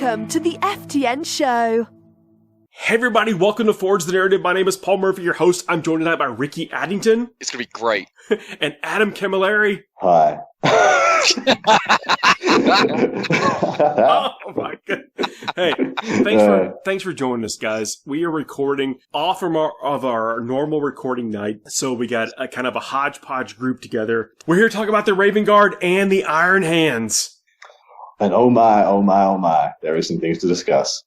Welcome to the FTN show. Hey everybody, welcome to Forge the Narrative. My name is Paul Murphy, your host. I'm joined tonight by Ricky Addington. It's going to be great. And Adam Camilleri. Hi. Oh my god! Hey, thanks for joining us, guys. We are recording off from our normal recording night, so we got a kind of a hodgepodge group together. We're here to talk about the Raven Guard and the Iron Hands. And oh my, there are some things to discuss.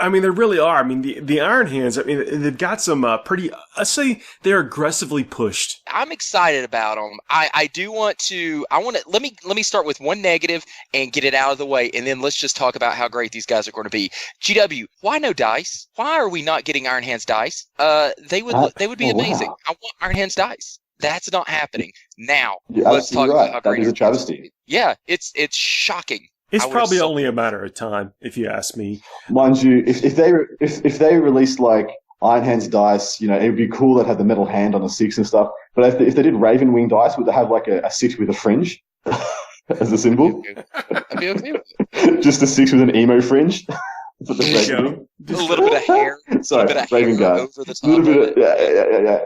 I mean, there really are. I mean, the Iron Hands, I mean, they've got some pretty, let's say they're aggressively pushed. I'm excited about them. I want to, let me start with one negative and get it out of the way, and then let's just talk about how great these guys are going to be. GW, why no dice? Why are we not getting Iron Hands dice? They would be amazing. Wow. I want Iron Hands dice. That's not happening. Now, let's talk about how great that is a travesty. Yeah, it's shocking. It's probably only a matter of time, if you ask me. Mind you, if they released like Iron Hands dice, you know, it would be cool that had the metal hand on the 6 and stuff. But if they did Raven Wing dice, would they have like a 6 with a fringe as a symbol? I'd be okay with it. Just a 6 with an emo fringe. A little bit of hair. Sorry, Raven Guard. Over the top. A little bit yeah.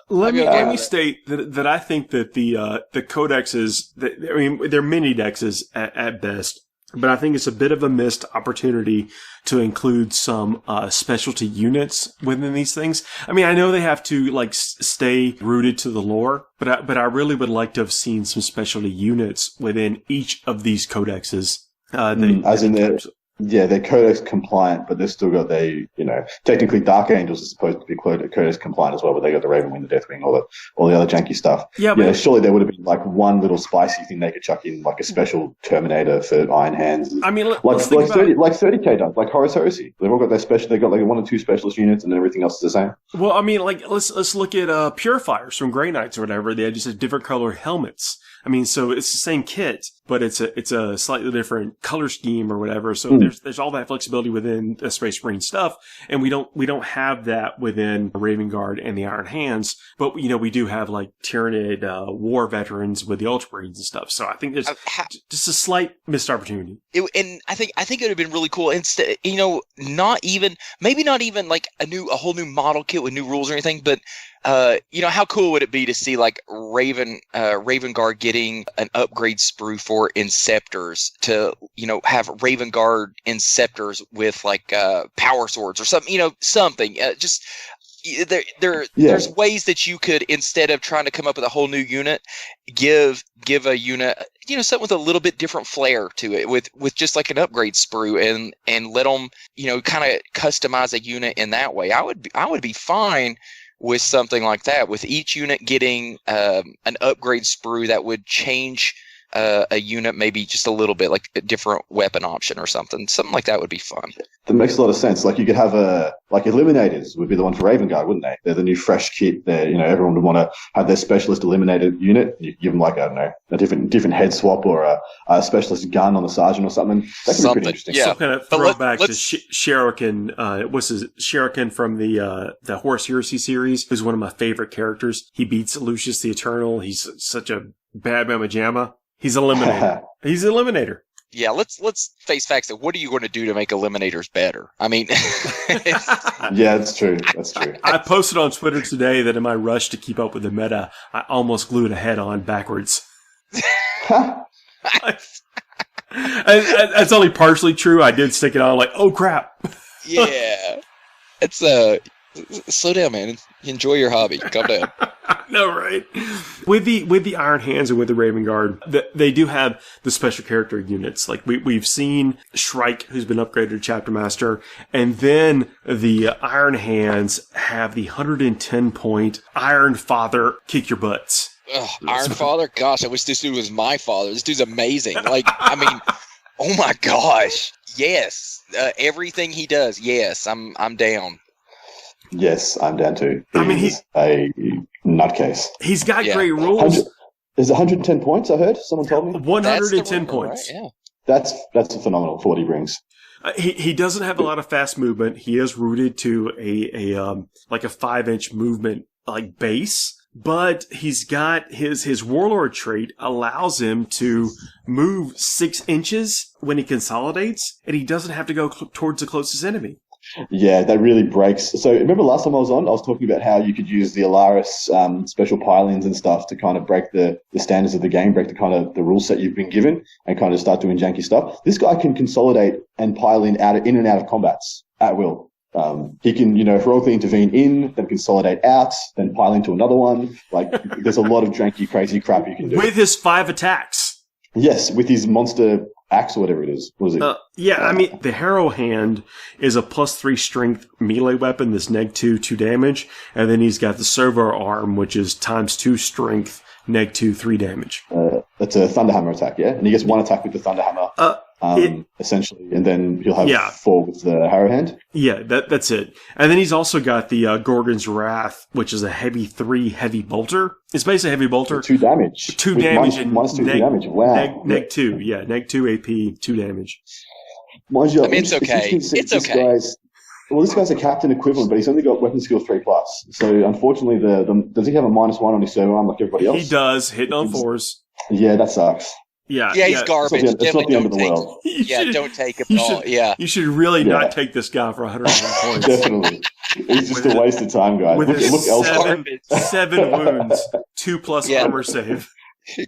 Let me state that I think that the Codex is, I mean, they're mini dexes at best, but I think it's a bit of a missed opportunity to include some specialty units within these things. I mean, I know they have to like stay rooted to the lore, but I really would like to have seen some specialty units within each of these codexes. They're Codex compliant, but they've still got technically Dark Angels is supposed to be Codex compliant as well, but they got the Raven Wing, the Death Wing, all the other janky stuff. Yeah, surely there would have been like one little spicy thing they could chuck in, like a special Terminator for Iron Hands. I mean, like 30K does, like Horus Heresy. They've all got their special. They've got like 1 or 2 specialist units, and everything else is the same. Well, I mean, like let's look at Purifiers from Grey Knights or whatever. They just have different color helmets. I mean, so it's the same kit, but it's a slightly different color scheme or whatever. So there's all that flexibility within the Space Marine stuff, and we don't have that within Raven Guard and the Iron Hands. But we do have like Tyranid war veterans with the Ultramarines and stuff. So I think there's just a slight missed opportunity. And I think it would have been really cool. Instead, not even like a whole new model kit with new rules or anything, but how cool would it be to see like Raven Guard getting an upgrade sprue for inceptors to, have Raven Guard inceptors with like power swords or something, something. There's ways that you could, instead of trying to come up with a whole new unit, give a unit, something with a little bit different flair to it, with just like an upgrade sprue, and let them, kind of customize a unit in that way. I would be fine with something like that, with each unit getting an upgrade sprue that would change a unit maybe just a little bit, like a different weapon option or something. Something like that would be fun. That makes a lot of sense. Like you could have Eliminators would be the one for Raven Guard, wouldn't they? They're the new fresh kit. Everyone would want to have their specialist Eliminator unit. You give them like, I don't know, a different head swap or a specialist gun on the sergeant or something. That could be pretty interesting. Yeah. Some kind of throwback to Shuriken. What's his Shuriken from the Horus Heresy series, who's one of my favorite characters. He beats Lucius the Eternal. He's such a bad mamma jamma. He's Eliminator. He's Eliminator. Yeah, let's face facts. What are you going to do to make Eliminators better? I mean, yeah, that's true. That's true. I posted on Twitter today that in my rush to keep up with the meta, I almost glued a head on backwards. That's only partially true. I did stick it on like, oh crap. Yeah, it's slow down, man. Enjoy your hobby. Calm down. No, right? With the Iron Hands and with the Raven Guard, they do have the special character units. Like we've seen Shrike, who's been upgraded to Chapter Master, and then the Iron Hands have the 110 point Iron Father kick your butts. Ugh, Iron Father? Gosh, I wish this dude was my father. This dude's amazing. Like, I mean, oh my gosh. Yes. Everything he does. Yes, I'm down. Yes, I'm down too. I mean, he's a nutcase. He's got great rules. Is it 110 points? I heard someone told me 110 points. Right? Yeah, that's a phenomenal for what he brings. He doesn't have a lot of fast movement. He is rooted to a 5-inch movement like base, but he's got his warlord trait allows him to move 6 inches when he consolidates, and he doesn't have to go towards the closest enemy. Yeah, that really breaks. So remember last time I was talking about how you could use the Alaris special pile-ins and stuff to kind of break the standards of the game, break the kind of the rule set you've been given, and kind of start doing janky stuff. This guy can consolidate and pile in and out of combats at will. He can, heroically intervene in, then consolidate out, then pile into another one. Like, there's a lot of janky, crazy crap you can do. With his 5 attacks. Yes, with his monster axe or whatever it is. What is it? I mean, the Harrow Hand is a +3 strength melee weapon that's -2, 2 damage. And then he's got the Servo Arm, which is ×2 strength, -2, 3 damage. That's a Thunderhammer attack, yeah? And he gets 1 attack with the Thunderhammer. Essentially, and then he'll have 4 with the Harrow Hand. Yeah, that's it. And then he's also got the Gorgon's Wrath, which is a heavy 3 heavy bolter. It's basically a heavy bolter. 2 damage. 2 damage and -2 damage. Wow. -2, yeah, -2 AP, 2 damage. Mind you, it's okay. It's okay. This guy's a captain equivalent, but he's only got weapon skill 3+. So unfortunately, does he have a -1 on his servo arm like everybody else? He does, hitting on 4s. Yeah, that sucks. Yeah, he's garbage. It's not the end of the world. Don't take him at all. Yeah. You should really not take this guy for 101 points. Definitely. He's just a waste of time, guys. With look elsewhere. 7 wounds, 2+ armor save.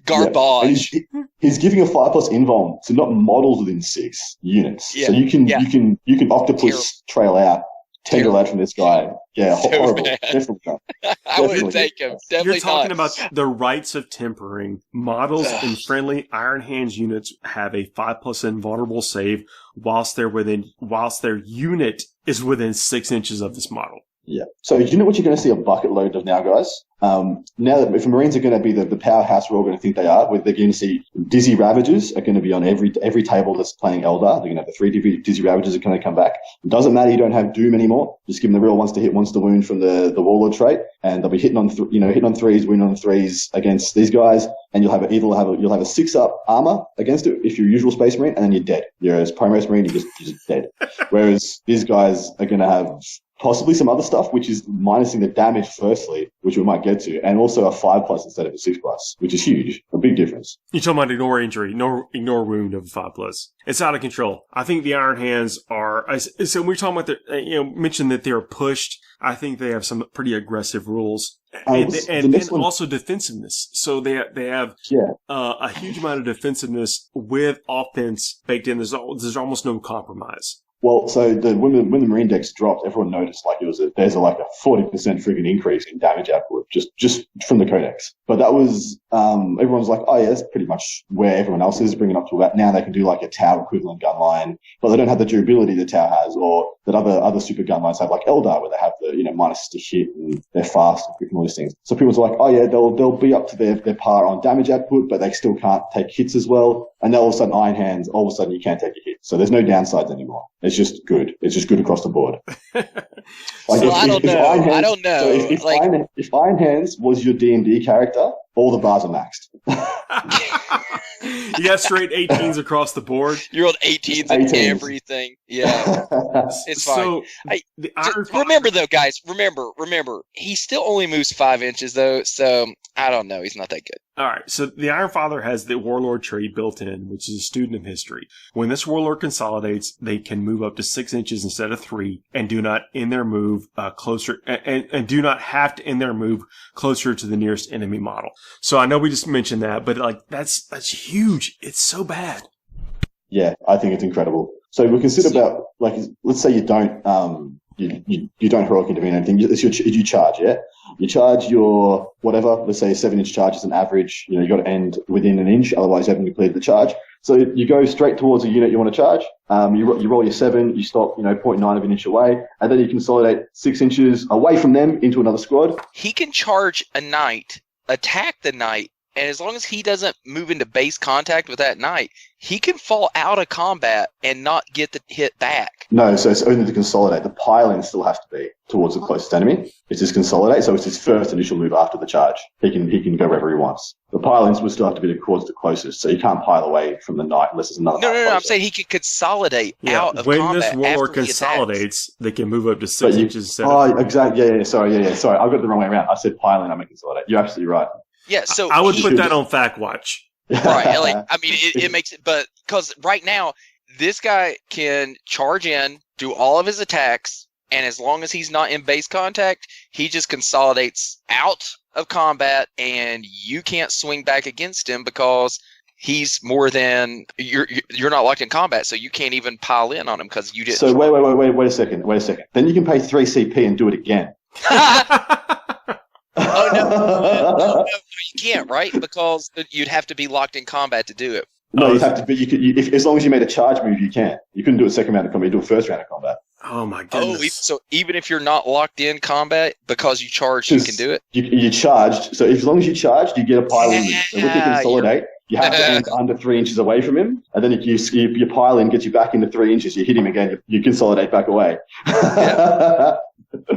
Garbage. Yeah. He's giving a 5+ invuln, so not models within 6 units. Yeah. So you can octopus trail out, tangle out from this guy. Yeah, horrible. Definitely not. I wouldn't take him. Definitely You're talking about the rights of tempering. Models in friendly Iron Hands units have a 5+ invulnerable save whilst their unit is within 6 inches of this model. Yeah. So you know what you're going to see a bucket load of now, guys? Now that if Marines are going to be the powerhouse we're all going to think they are, they're going to see Dizzy Ravagers are going to be on every table that's playing Eldar. They're going to have the 3 Dizzy Ravagers are going to come back. It doesn't matter, you don't have Doom anymore. Just give them the real ones to hit once to wound from the Warlord trait, and they'll be hitting on 3s, wound on 3s against these guys, and you'll have a 6-up armor against it if you're a usual Space Marine, and then you're dead. You're a Primaris Marine, you're just dead. Whereas these guys are going to have possibly some other stuff, which is minusing the damage firstly, which we might get to, and also a 5+ instead of a 6+, which is huge. A big difference. You're talking about ignore injury, ignore wound of 5+. It's out of control. I think the Iron Hands are, so we're talking about mentioned that they're pushed. I think they have some pretty aggressive rules. And also defensiveness. So they have a huge amount of defensiveness with offense baked in. There's almost no compromise. Well, so when the Marine decks dropped, everyone noticed there's a 40% friggin' increase in damage output just from the Codex. But that was everyone was like, oh yeah, that's pretty much where everyone else is, bringing up to about now. They can do like a Tau equivalent gun line, but they don't have the durability that Tau has, or that other super gun lines have, like Eldar, where they have the minus to hit and they're fast and quick and all these things. So people were like, oh yeah, they'll be up to their par on damage output, but they still can't take hits as well. And then all of a sudden, Iron Hands, all of a sudden you can't take a hit. So there's no downsides anymore. It's just good. It's just good across the board. I don't know. So if Iron Hands was your D&D character, all the bars are maxed. You got straight 18s across the board. You're on 18s and everything. Yeah. It's fine. So, remember though, guys, remember, he still only moves 5 inches though, so I don't know. He's not that good. All right, so the Iron Father has the Warlord trait built in, which is a student of history. When this Warlord consolidates, they can move up to 6 inches instead of 3, and do not end their move closer, and do not have to end their move closer to the nearest enemy model. So I know we just mentioned that, but that's huge. It's so bad. Yeah, I think it's incredible. So we consider about let's say you don't you don't heroic intervene or anything. You charge, yeah. You charge your whatever. Let's say a 7-inch charge is an average. You got to end within an inch, otherwise you haven't completed the charge. So you go straight towards a unit you want to charge. You roll your 7. You stop 0.9 of an inch away, and then you consolidate 6 inches away from them into another squad. He can charge a knight, attack the knight, and as long as he doesn't move into base contact with that knight, he can fall out of combat and not get the hit back. No, so it's only to consolidate. The pile-in still has to be towards the closest enemy. It's just consolidate, so it's his first initial move after the charge. He can go wherever he wants. The pile-ins will still have to be towards the closest, so you can't pile away from the knight unless there's another knight closer. I'm saying he can consolidate out of combat. When this warlord consolidates, they can move up to 6 inches. Exactly. Yeah. Sorry. I got it the wrong way around. I said pile-in, I meant consolidate. You're absolutely right. Yeah, so I would put that on fact watch. Right. Like, I mean, it makes it, but because right now, this guy can charge in, do all of his attacks, and as long as he's not in base contact, he just consolidates out of combat, and you can't swing back against him because he's more than you're not locked in combat, so you can't even pile in on him because you didn't. So wait a second. Then you can pay 3 CP and do it again. Oh no, you can't, right? Because you'd have to be locked in combat to do it. No, you'd have to be. As long as you made a charge move, you can. You couldn't do a second round of combat. You do a first round of combat. Oh my goodness! So even if you're not locked in combat because you charged, you can do it. You charged. So as long as you charged, you get a pile in. So with the consolidate, you have to end under 3 inches away from him, and then your pile in gets you back into 3 inches. You hit him again. You consolidate back away. Yeah.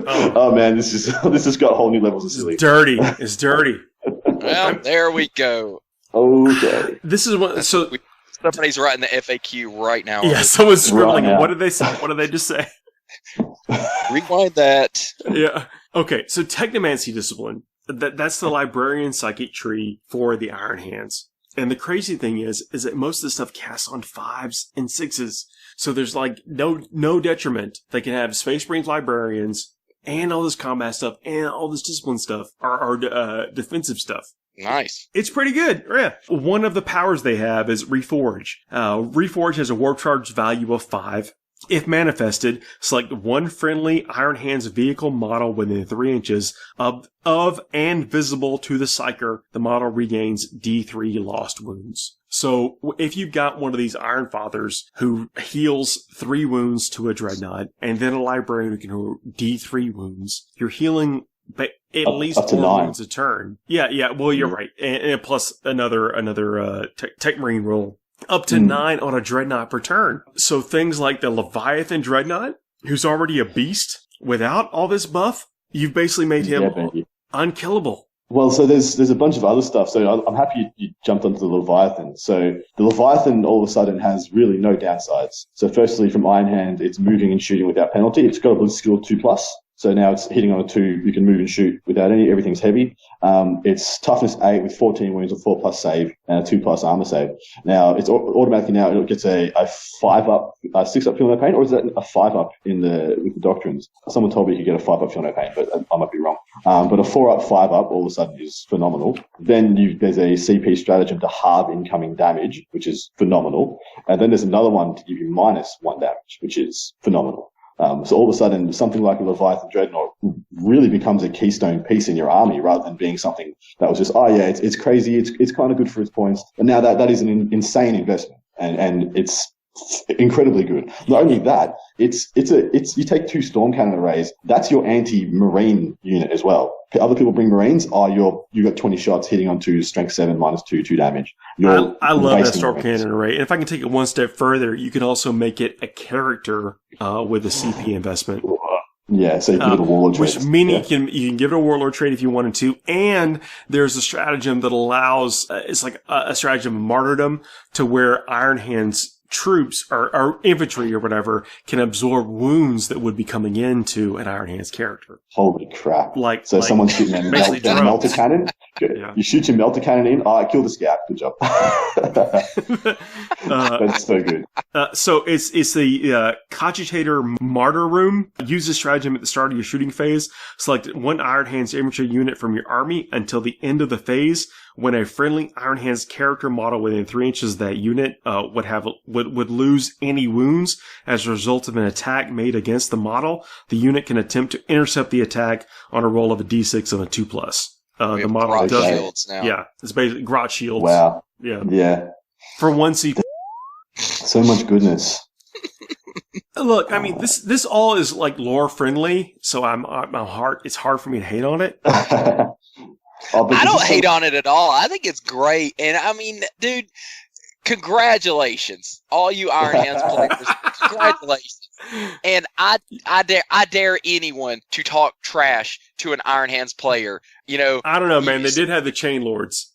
Oh man, this has got whole new levels of silly. It's dirty. Well, there we go. Okay. This is what. So somebody's writing the FAQ right now. Yeah, someone's scribbling. Right, what did they say? What did they just say? Rewind that. Yeah. Okay. So Technomancy discipline. That's the librarian psychic tree for the Iron Hands. And the crazy thing is that most of the stuff casts on 5s and 6s. So there's like no detriment. They can have Space Marines librarians and all this combat stuff and all this discipline stuff or defensive stuff. Nice. It's pretty good. Yeah. One of the powers they have is Reforge. Reforge has a warp charge value of 5. If manifested, select one friendly Iron Hands vehicle model within 3 inches of and visible to the Psyker. The model regains D3 lost wounds. So if you've got one of these Iron Fathers who heals 3 wounds to a Dreadnought, and then a Librarian who can heal D3 wounds, you're healing at least 4 wounds a turn. Yeah. Well, you're right. And plus another Tech Marine roll. Up to 9 on a Dreadnought per turn. So things like the Leviathan Dreadnought, who's already a beast, without all this buff, you've basically made him unkillable. Well, so there's a bunch of other stuff. So I'm happy you jumped onto the Leviathan. So the Leviathan all of a sudden has really no downsides. So firstly, from Iron Hand, it's moving and shooting without penalty. It's got a Blitz skill 2+. So now it's hitting on a 2. You can move and shoot without everything's heavy. It's toughness 8 with 14 wounds, a 4+ save, and a 2+ armor save. Now it's automatically it gets a 5-up, 6-up feel no pain, or is that a 5-up with the doctrines? Someone told me you could get a 5-up feel no pain, but I might be wrong. But a 4-up, 5-up all of a sudden is phenomenal. Then there's a CP stratagem to halve incoming damage, which is phenomenal. And then there's another one to give you -1 damage, which is phenomenal. So all of a sudden, something like a Leviathan Dreadnought really becomes a keystone piece in your army rather than being something that was just, it's crazy, it's kind of good for its points. And now that is an insane investment, and it's incredibly good. Not only that, it's you take 2 Storm Cannon arrays, that's your anti-marine unit as well. Other people bring Marines, you got 20 shots hitting on 2, strength 7, -2 damage. I love that Storm Cannon array. And if I can take it one step further, you can also make it a character with a CP investment. Yeah, so you can give it a Warlord trait. Which meaning you can give it a Warlord trait if you wanted to, and there's a stratagem that allows, it's like a stratagem of martyrdom to where Iron Hands troops or infantry or whatever can absorb wounds that would be coming into an Iron Hands character. Holy crap. Someone's shooting a melter cannon? Yeah. You shoot your melter cannon in, kill the scout. Good job. That's so good. So it's the Cogitator Martyr Room. Use this stratagem at the start of your shooting phase. Select one Iron Hands infantry unit from your army until the end of the phase. When a friendly Iron Hands character model within 3 inches of that unit would lose any wounds as a result of an attack made against the model, the unit can attempt to intercept the attack on a roll of a d6 of a 2+. The model does shields now. Yeah, it's basically grot shields. Wow. Yeah. For 1 CP. So much goodness. Look, I mean, this all is like lore friendly, so it's hard for me to hate on it. I don't hate on it at all. I think it's great. And I mean, dude, congratulations, all you Iron Hands players. Congratulations. And I dare anyone to talk trash to an Iron Hands player. You know, I don't know, man. They did have the Chain Lords.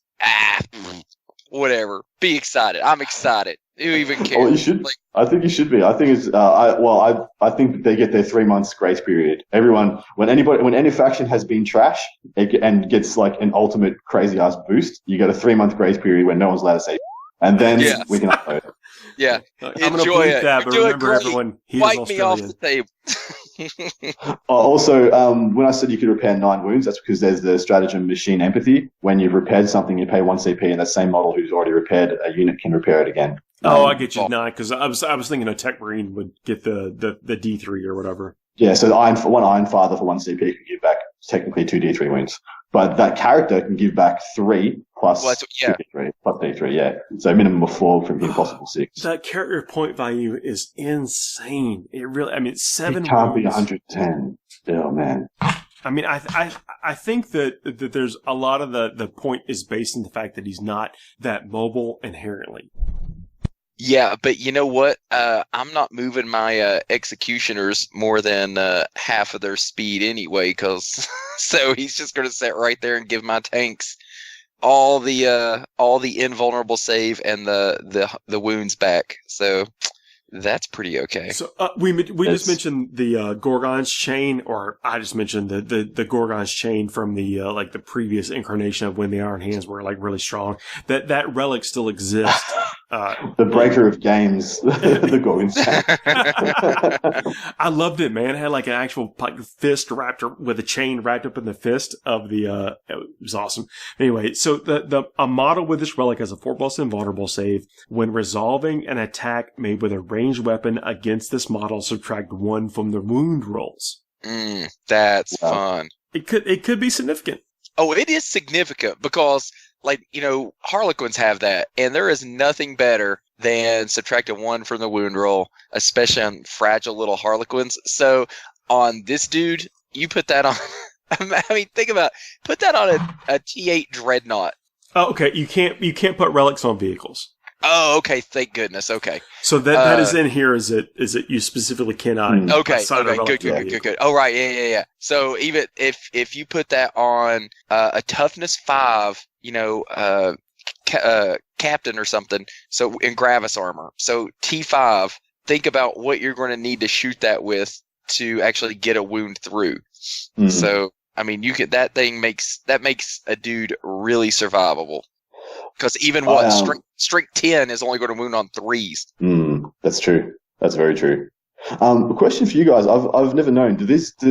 Whatever. Be excited. I'm excited. Who even cares? Oh, you should. Like, I think you should be. I think it's. I think they get their 3 months grace period. Everyone, when any faction has been trash and gets like an ultimate crazy ass boost, you get a 3-month grace period where no one's allowed to say, and then we can upload it. Yeah, I'm going to enjoy bleep it. that, but remember, everyone, he Wipe is me off Australian. the table. Also, when I said you could repair 9 wounds, that's because there's the stratagem Machine Empathy. When you've repaired something, you pay 1 CP, and that same model who's already repaired a unit can repair it again. Oh, I get you 9 because I was thinking a Tech Marine would get the D3 or whatever. Yeah, so one Iron Father for 1 CP can give back technically 2 D3 wounds, but that character can give back 3 plus 2 D3 plus D3. Yeah, so minimum of 4 from impossible 6. That character point value is insane. It really, I mean, 7 It can't be wounds. 110. Oh man. I mean, I think that there's a lot of the point is based on the fact that he's not that mobile inherently. Yeah, but you know what? I'm not moving my executioners more than half of their speed anyway, cause so he's just going to sit right there and give my tanks all the invulnerable save and the wounds back. So that's pretty okay. So we just mentioned the Gorgon's chain, or I just mentioned the Gorgon's chain from the like the previous incarnation of when the Iron Hands were like really strong. That relic still exists. The breaker of games, the Gorgon's chain. I loved it, man. It had like an actual like fist with a chain wrapped up in the fist of the. It was awesome. Anyway, so a model with this relic has a 4+ invulnerable save when resolving an attack made with a ranged weapon against this model. Subtract 1 from the wound rolls. That's fun. It could be significant. Oh, it is significant because, like, you know, Harlequins have that, and there is nothing better than subtracting 1 from the wound roll, especially on fragile little Harlequins. So on this dude, you put that on. I mean, think about it. Put that on a T8 Dreadnought. Oh, okay. You can't put relics on vehicles. Oh, okay. Thank goodness. Okay. So that is in here. Is it you specifically cannot? Okay. assign a relic Good. to a vehicle. Good. Oh, right. Yeah. So even if you put that on a toughness 5, you know, captain or something. So in Gravis armor. So T5. Think about what you're going to need to shoot that with to actually get a wound through. So I mean, that makes a dude really survivable. Because even strength 10 is only going to wound on 3s. That's true. That's very true. A question for you guys. I've never known.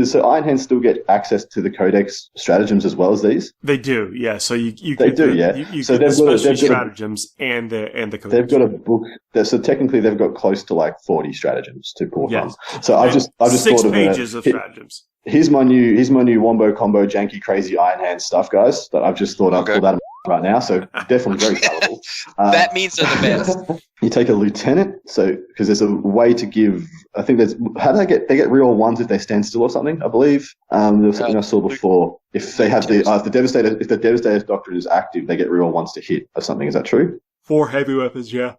So Iron Hands still get access to the Codex stratagems as well as these? They do, yeah. So you they do, yeah. You so get the special got stratagems and the Codex. They've got a book. So technically, they've got close to like 40 stratagems to pull from. So I just 6 thought of pages of stratagems. Here's my new wombo combo janky crazy Iron Hands stuff, guys. That I've just thought I've pulled out of right now. So definitely very valuable. That means they're the best. You take a lieutenant, so because there's a way to give. I think there's how do they get reroll 1s if they stand still or something. I believe there was something I saw before. If they have the Devastator's Doctrine is active, they get reroll 1s to hit or something. Is that true? 4 heavy weapons, yeah.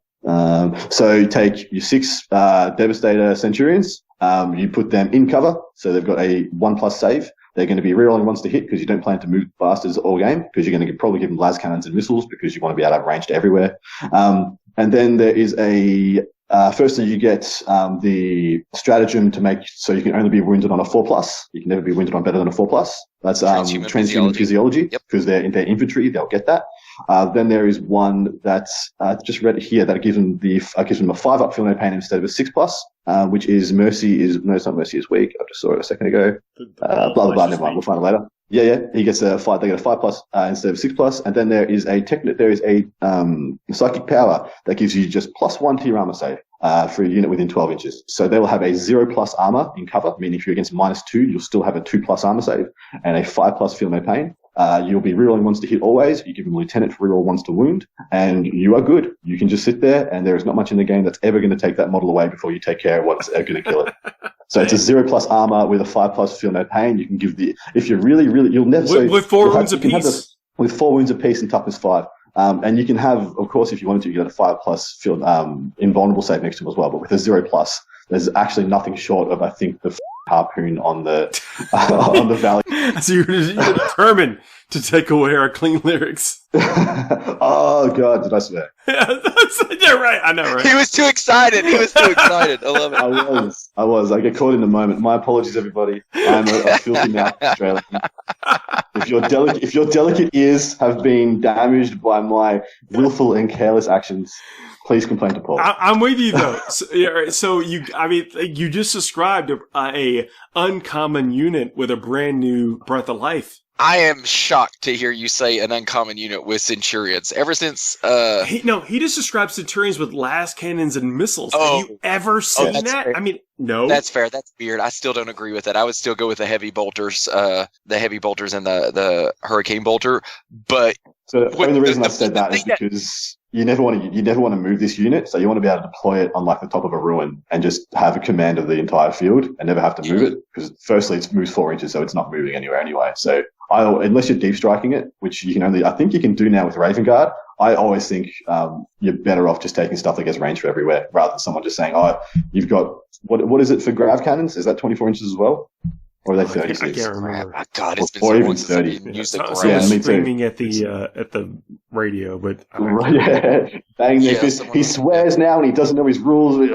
So you take your 6 Devastator Centurions. You put them in cover, so they've got a 1+ save. They're going to be rerolling 1s to hit because you don't plan to move bastards all game because you're going to probably give them las cannons and missiles because you want to be able to have range to everywhere. And then there is firstly you get the stratagem to make so you can only be wounded on a 4+. You can never be wounded on better than a 4+. That's transhuman physiology because they're in their infantry. They'll get that. Then there is one that's just read it here that gives them a 5+ feel no pain instead of a 6+, which is mercy is no, it's not mercy is weak. I just saw it a second ago. Blah blah blah. Never mind. We'll find it later. Yeah. He gets a 5. They get a 5+ instead of 6+, and then there is a psychic power that gives you just +1 to your armor save for a unit within 12 inches. So they will have a 0+ armor in cover, meaning if you're against -2, you'll still have a 2+ armor save and a 5+ feel no pain. You'll be rerolling 1s to hit always. You give them lieutenant for reroll 1s to wound, and you are good. You can just sit there, and there is not much in the game that's ever going to take that model away before you take care of what's going to kill it. So it's a 0+ armor with a 5+ feel no pain. You can give if you're really, you'll never with 4 wounds apiece. with 4 wounds apiece and toughness 5. And you can have, of course, if you wanted to, you get a 5+ field invulnerable save next to him as well. But with a 0+, there's actually nothing short of, I think, the harpoon on the valley. So you're determined to take away our clean lyrics. Oh God, did I swear? Yeah, right. I know, right? He was too excited. I love it. I was. I get caught in the moment. My apologies, everybody. I'm a filthy mouth Australian. If your delicate ears have been damaged by my willful and careless actions, please complain to Paul. I'm with you though. So you just described a uncommon unit with a brand new breath of life. I am shocked to hear you say an uncommon unit with Centurions. Ever since he just described Centurions with las cannons and missiles. Oh. Have you ever seen that? Fair. I mean, no. That's fair. That's weird. I still don't agree with it. I would still go with the heavy bolters, and the hurricane bolter. But the reason I said that is because you never want to move this unit, so you want to be able to deploy it on like the top of a ruin and just have a command of the entire field and never have to move it, because firstly it moves 4 inches, so it's not moving anywhere anyway. So unless you're deep striking it, which you can I think you can do now with Raven Guard, I always think you're better off just taking stuff that gets range for everywhere rather than someone just saying, oh, you've got what is it for grav cannons? Is that 24 inches as well? Or are they 36? I can't remember. Oh, God, it's been or so even long since I've 30. used the So grav. Yeah, I was me too. screaming at the radio, but Bang their Yeah, fist. someone- He swears now and he doesn't know his rules.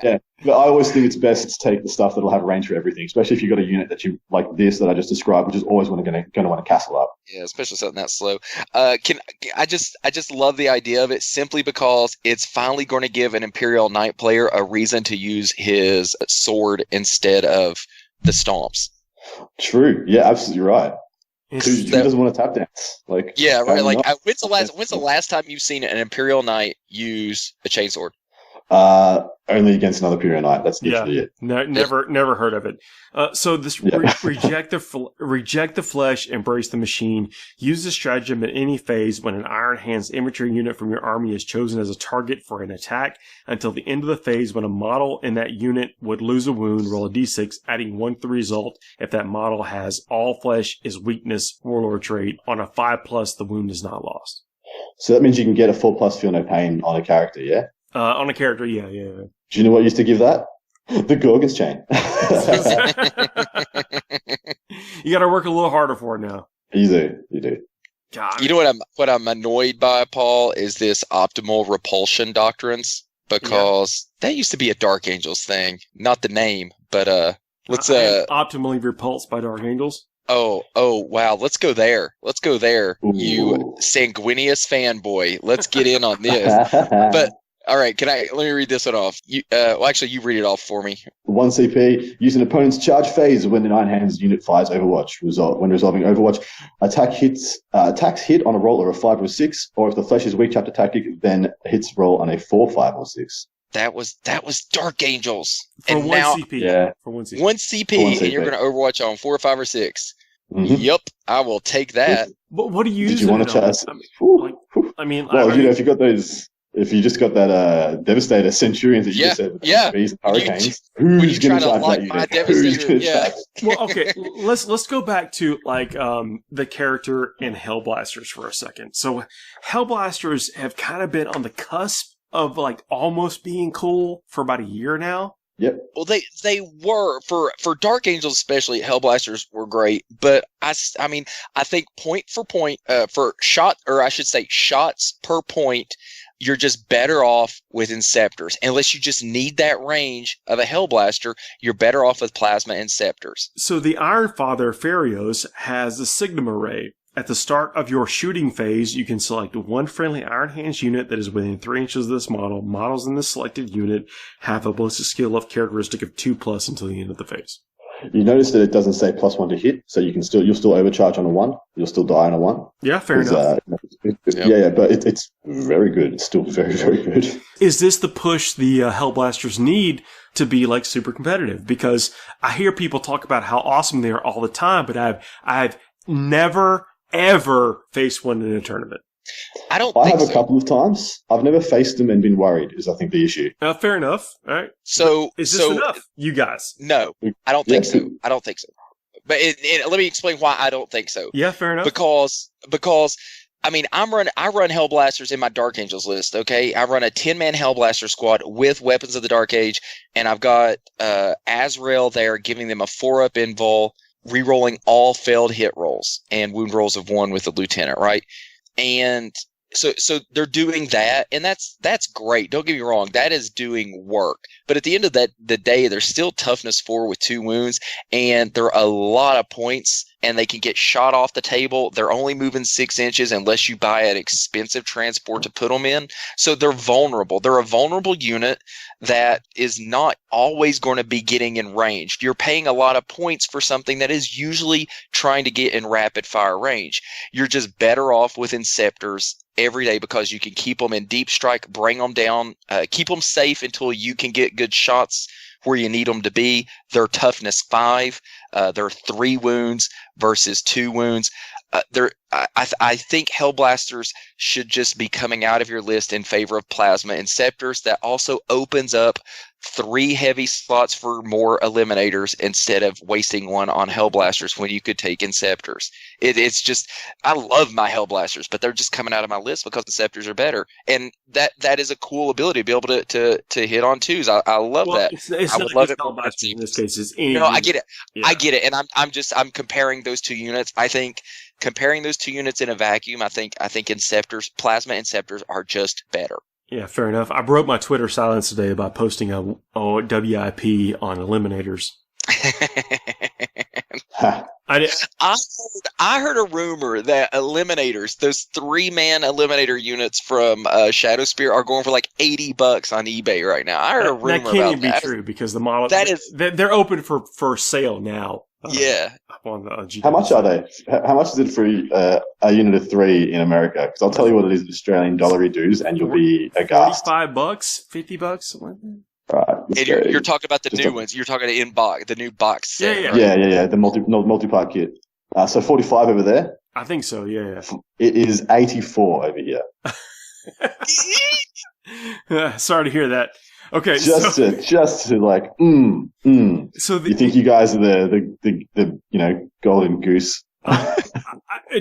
Yeah, but I always think it's best to take the stuff that'll have range for everything, especially if you've got a unit that you like this that I just described, which is always going to want to castle up. Yeah, especially something that slow. I just love the idea of it simply because it's finally going to give an Imperial Knight player a reason to use his sword instead of the stomps. True. Yeah, absolutely right. Who it's, doesn't want to tap dance? Like, Yeah, right. Like, not? when's the last time you've seen an Imperial Knight use a chainsword? Only against another Imperial Knight. That's literally it. never heard of it. So this reject the flesh, embrace the machine. Use this stratagem at any phase when an Iron Hands infantry unit from your army is chosen as a target for an attack until the end of the phase when a model in that unit would lose a wound. Roll a d6, adding 1 to the result. If that model has all flesh is weakness warlord trait, on a 5+, the wound is not lost. So that means you can get a 4+ feel no pain on a character, yeah? On a character, yeah. Do you know what used to give that? The Gorgon's Chain. You got to work a little harder for it now. You do. God. You know what I'm annoyed by, Paul, is this optimal repulsion doctrines, because that used to be a Dark Angels thing, not the name, but let's I am optimally repulsed by Dark Angels. Oh wow, let's go there. Ooh. You sanguineous fanboy. Let's get in on this. But all right, let me read this one off. You read it off for me. 1 CP, use an opponent's charge phase when the Iron Hands unit fires Overwatch. When resolving Overwatch, attacks hit on a roll of a 5 or 6, or if the flesh is weak chapter tactic, then hits roll on a 4, 5, or 6. That was Dark Angels. For And 1 now, CP. Yeah. For 1 CP. 1 CP, For 1 and you're CP. going to Overwatch on 4, 5, or 6. Mhm. Yep, I will take that. But what do you Did use you want it to on? charge? If you got those, if you just got that Devastator Centurions that you just said with yeah. bees and hurricanes, when who's you going try to to charge lock that my unit? Devastator, Who's going to yeah. charge? Well, okay, let's go back to the character in Hellblasters for a second. So Hellblasters have kind of been on the cusp of like almost being cool for about a year now. Yep. Well, they were for Dark Angels especially. Hellblasters were great, but I think point for point for shot, or I should say shots per point, you're just better off with inceptors. Unless you just need that range of a Hellblaster, you're better off with plasma inceptors. So the Iron Father Farios has the Signum Array. At the start of your shooting phase, you can select one friendly Iron Hands unit that is within 3 inches of this model. Models in this selected unit have a ballistic skill of characteristic of 2+ until the end of the phase. You notice that it doesn't say +1 to hit, so you'll still overcharge on a 1. You'll still die on a 1. Yeah, fair enough. Yeah, but it's very good. It's still very, very good. Is this the push the Hellblasters need to be like super competitive? Because I hear people talk about how awesome they are all the time, but I've never ever faced one in a tournament. I have a couple of times. I've never faced them and been worried, is I think the issue. Fair enough. All right. So is this enough, you guys? No, I don't think so. I don't think so. But let me explain why I don't think so. Yeah, fair enough. Because I mean, I run Hellblasters in my Dark Angels list, okay? I run a 10-man Hellblaster squad with Weapons of the Dark Age, and I've got Azrael there giving them a 4-up invul, rerolling all failed hit rolls and wound rolls of 1 with the lieutenant, right? And so they're doing that, and that's great. Don't get me wrong, that is doing work. But at the end of the day, they're still toughness 4 with 2 wounds, and they're a lot of points, and they can get shot off the table. They're only moving 6 inches unless you buy an expensive transport to put them in. So they're vulnerable. They're a vulnerable unit that is not always going to be getting in range. You're paying a lot of points for something that is usually trying to get in rapid fire range. You're just better off with inceptors every day because you can keep them in deep strike, bring them down, keep them safe until you can get good shots where you need them to be. They're toughness 5. They're 3 wounds versus 2 wounds. I think Hellblasters should just be coming out of your list in favor of Plasma Inceptors. That also opens up 3 heavy slots for more Eliminators instead of wasting 1 on Hellblasters when you could take Inceptors. It's just, I love my Hellblasters, but they're just coming out of my list because Inceptors are better. And that is a cool ability to be able to hit on 2s. I love that. It's I not would love it. in this case. It's any I get it. Yeah. I get it. And I'm comparing those 2 units. I think comparing those 2 units in a vacuum, I think Inceptors, Plasma Inceptors are just better. Yeah, fair enough. I broke my Twitter silence today by posting a WIP on Eliminators. I heard a rumor that Eliminators, those 3-man Eliminator units from Shadow Spear, are going for like $80 on eBay right now. I heard a rumor that can't even be true because the model they're open for sale now. Yeah. On the How much are they? How much is it for a unit of 3 in America? Because I'll tell you what it is in Australian dollar dues, and you'll be aghast. $45, $50. Right. And you're talking about the new ones. You're talking the new box set. Yeah. The multi-part kit. So 45 over there. I think so. Yeah. It is 84 over here. Sorry to hear that. Okay, just to like, So you think you guys are the golden goose?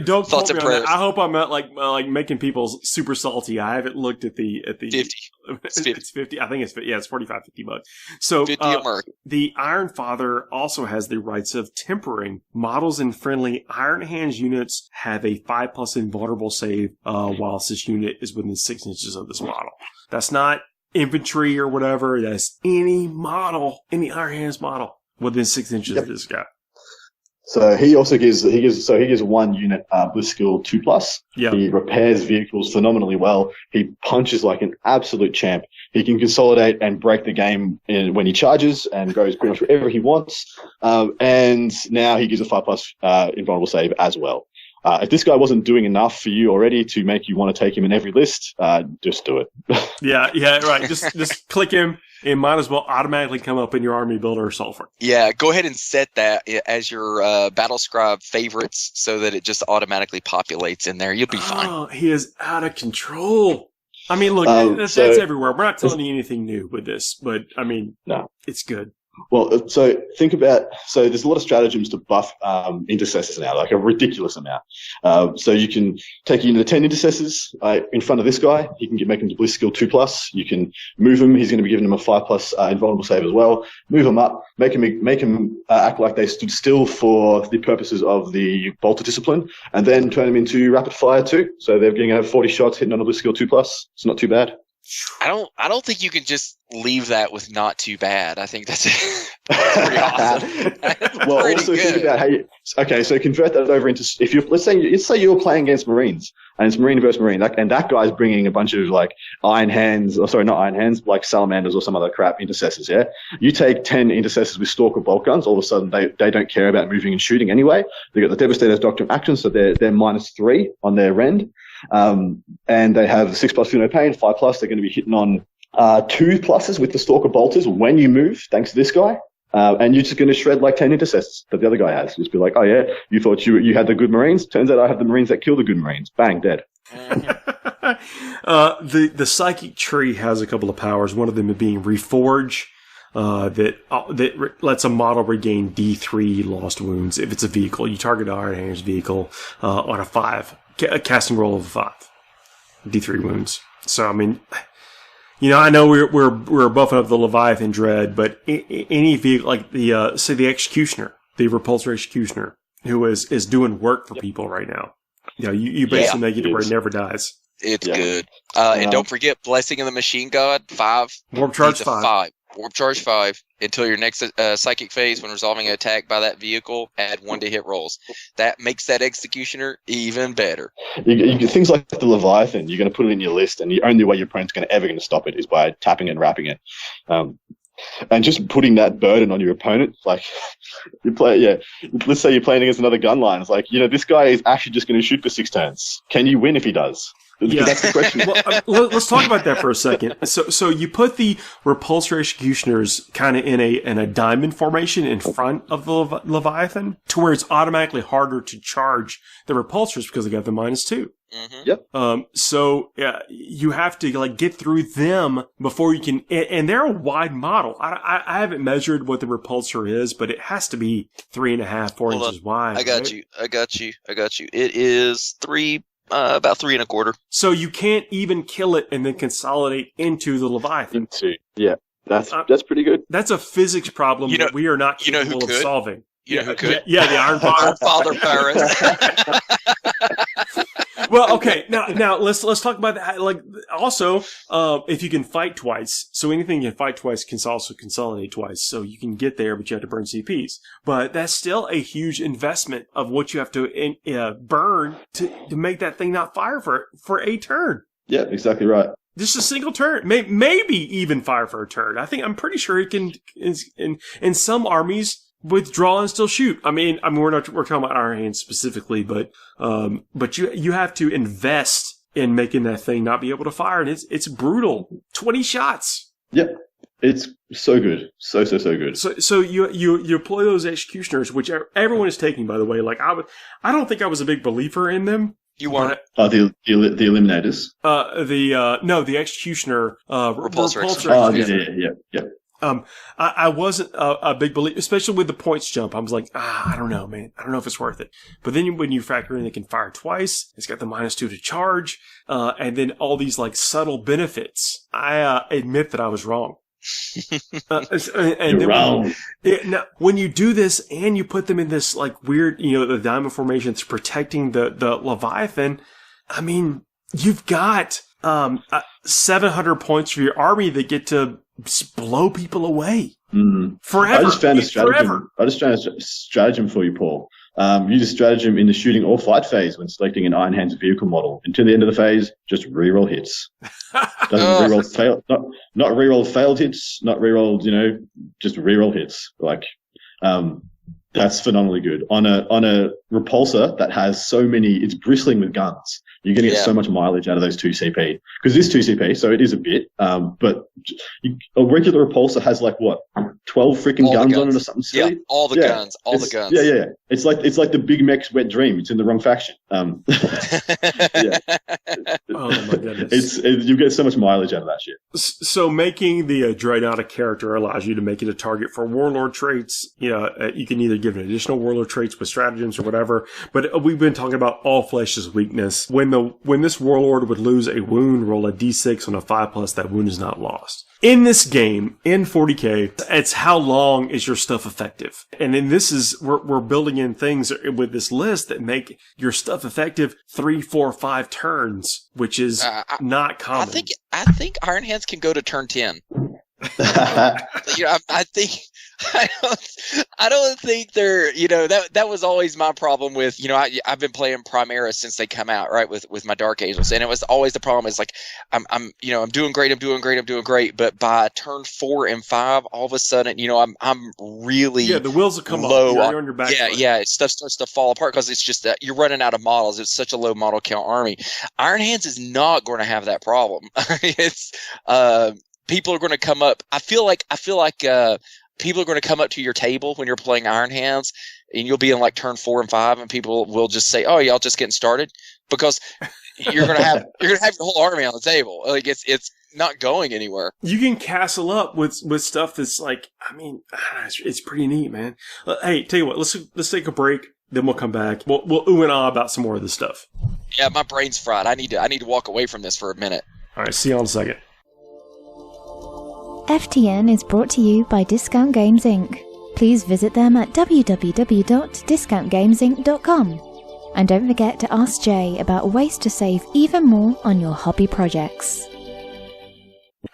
Don't quote me on that. I hope I'm not like making people super salty. I haven't looked at the 50. It's 50. I think it's it's $45, $50. So 50 American. The Iron Father also has the rights of tempering. Models in friendly Iron Hands units have a 5+ invulnerable save, whilst this unit is within 6 inches of this model. That's not infantry or whatever. That's any model, any Iron Hands model within 6 inches of this guy. So he also gives 1 unit with skill 2+. Yep. He repairs vehicles phenomenally well. He punches like an absolute champ. He can consolidate and break the game when he charges and goes pretty much wherever he wants. And now he gives a 5+ invulnerable save as well. If this guy wasn't doing enough for you already to make you want to take him in every list, just do it. Yeah, right. Just click him. It might as well automatically come up in your army builder or sulfur. Yeah, go ahead and set that as your Battle Scribe favorites so that it just automatically populates in there. You'll be fine. Oh, he is out of control. I mean, look, that's everywhere. We're not telling you anything new with this, but I mean, no, it's good. Well, so there's a lot of stratagems to buff intercessors now, like a ridiculous amount. So you can take a unit of 10 intercessors in front of this guy. You can make him to bliss skill 2+. You can move him. He's going to be giving him a 5+ invulnerable save as well. Move him up. Make him act like they stood still for the purposes of the bolter discipline, and then turn him into rapid fire too. So they're going to have 40 shots hitting on a bliss skill 2+. It's not too bad. I don't think you can just leave that with not too bad. I think that's pretty awesome. Well, pretty also good. think about so convert that over into, if you let's say you're playing against Marines and it's Marine versus Marine, and that guy's bringing a bunch of like not Iron Hands, like Salamanders or some other crap intercessors. Yeah, you take 10 intercessors with Stalker bolt guns. All of a sudden, they don't care about moving and shooting anyway. They got the Devastator's Doctrine action, so they're -3 on their rend. And they have 6+ feel no pain, 5+. They're going to be hitting on 2+ with the Stalker bolters when you move, thanks to this guy. And you're just going to shred like 10 intercessors that the other guy has. Just be like, oh yeah, you thought you had the good Marines? Turns out I have the Marines that kill the good Marines. Bang, dead. The psychic tree has a couple of powers. One of them being reforge. that lets a model regain D3 lost wounds if it's a vehicle. You target an Iron Hand's vehicle on a 5, a casting roll of a 5, D3 wounds. So I mean, I know we're buffing up the Leviathan Dread, but any vehicle like the say the Executioner, the Repulsor Executioner, who is doing work for people right now. You basically make it to where it never dies. It's good. And don't forget, Blessing of the Machine God, 5. Warp Charge 5. Warp Charge 5. Until your next psychic phase, when resolving an attack by that vehicle, add 1 to hit rolls. That makes that Executioner even better. Things like the Leviathan, you're going to put it in your list, and the only way your opponent's ever going to stop it is by tapping and wrapping it. And just putting that burden on your opponent, like let's say you're playing against another gun line. It's like, this guy is actually just going to shoot for 6 turns. Can you win if he does? Yeah, that's the question. Well, let's talk about that for a second. So you put the Repulsor Executioners kind of in a diamond formation in front of the Leviathan, to where it's automatically harder to charge the Repulsors because they got the -2. Mm-hmm. Yep. So you have to get through them before you can, and they're a wide model. I haven't measured what the Repulsor is, but it has to be 3.5, 4 inches wide. I got you. It is about 3 1/4. So you can't even kill it and then consolidate into the Leviathan. That's pretty good. That's a physics problem that we are not capable of solving. You know who could? Yeah, the Iron Father. Father Pirates. Well, okay. Now let's talk about that. Also, if you can fight twice, so anything you can fight twice can also consolidate twice. So you can get there, but you have to burn CPs. But that's still a huge investment of what you have to burn to make that thing not fire for a turn. Yeah, exactly right. Just a single turn, maybe even fire for a turn. I'm pretty sure it can in some armies withdraw and still shoot. I mean, we're talking about Iron Hands specifically, but you have to invest in making that thing not be able to fire, and it's brutal. 20 shots. Yep. It's so good. So good. So you deploy those Executioners, which everyone is taking, by the way. I don't think I was a big believer in them. You weren't. The Eliminators. The Executioner, Repulsor. Yeah. I wasn't a big believer, especially with the points jump. I was like, I don't know, man. I don't know if it's worth it. But then when you factor in it can fire twice, it's got the -2 to charge, and then all these subtle benefits, I admit that I was wrong. You're wrong. Now, when you do this and you put them in this weird, the diamond formation that's protecting the Leviathan, I mean, you've got 700 points for your army that get to blow people away forever. I just found a stratagem for you, Paul. Use a stratagem in the shooting or fight phase when selecting an Iron Hands vehicle model. Until the end of the phase, just reroll hits. Doesn't reroll fail, not reroll failed hits, not reroll, just reroll hits. That's phenomenally good. On a repulsor that has so many, it's bristling with guns. You're going to get so much mileage out of those 2 CP. Because this 2 CP, so it is a bit, but a regular repulsor has 12 freaking guns on it or something silly? Yeah, all the guns. The guns. Yeah. It's like the Big Mech's wet dream. It's in the wrong faction. Yeah. Oh my goodness. You get so much mileage out of that shit. So making the Dreadnought a character allows you to make it a target for Warlord traits. You can either give it additional Warlord traits with stratagems or whatever. But we've been talking about all flesh is weakness. When this Warlord would lose a wound, roll a d6 on a 5+, that wound is not lost. In this game, in 40k, it's how long is your stuff effective. And then we're building in things with this list that make your stuff effective 3, 4, 5 turns, which is not common. I think Iron Hands can go to turn 10. I don't think they're, that was always my problem with, I've been playing Primera since they come out, right, with my Dark Angels, and it was always the problem is I'm doing great, but by turn 4 and 5, all of a sudden, I'm really the wheels will come low off. You're on your back foot. Stuff starts to fall apart because it's just that you're running out of models. It's such a low model count army. Iron Hands is not going to have that problem. It's people are going to come up. I feel like people are going to come up to your table when you're playing Iron Hands, and you'll be in turn 4 and 5, and people will just say, "Oh, y'all just getting started," because you're gonna have your whole army on the table. Like it's not going anywhere. You can castle up with stuff that's like, I mean, it's pretty neat, man. Hey, tell you what, let's take a break. Then we'll come back. We'll ooh and ah about some more of this stuff. Yeah, my brain's fried. I need to walk away from this for a minute. All right, see you in a second. FTN is brought to you by Discount Games Inc. Please visit them at www.discountgamesinc.com. And don't forget to ask Jay about ways to save even more on your hobby projects.